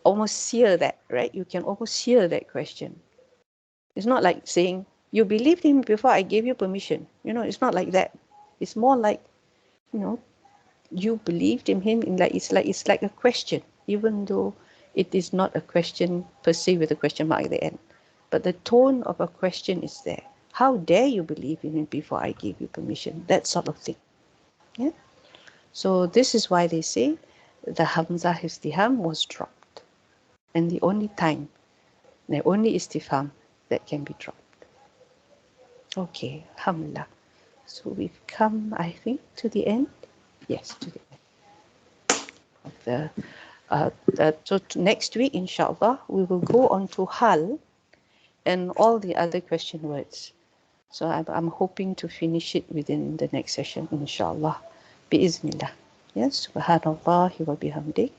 almost hear that, right? You can almost hear that question. It's not like saying you believed him before I gave you permission. It's not like that. It's more like, you believed in him in it's like a question, even though it is not a question per se with a question mark at the end. But the tone of a question is there. How dare you believe in him before I gave you permission? That sort of thing. Yeah. So this is why they say the hamzah istifham was dropped, and the only istifham that can be dropped. Okay, alhamdulillah. So we've come, I think, to the end. Yes, to the end of so next week, inshallah, we will go on to hal and all the other question words. So I'm hoping to finish it within the next session, inshallah. Biiznillah. Yes, subhanallahi wa bihamdik.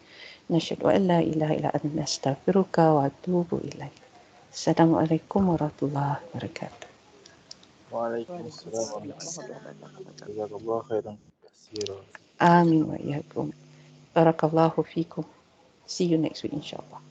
Nashhadu an la ilaha illa anta nastaghfiruka wa atubu ilayk. Assalamu alaikum warahmatullahi wabarakatuh. وعليكم وعليكم السلام وعليكم ورحمة السلام. الله السلام وبركاته. ورحمة الله. جزاك الله خيرا كثيرا. Amin wa yakum. Barakallahu fikum. See you next week, inshallah.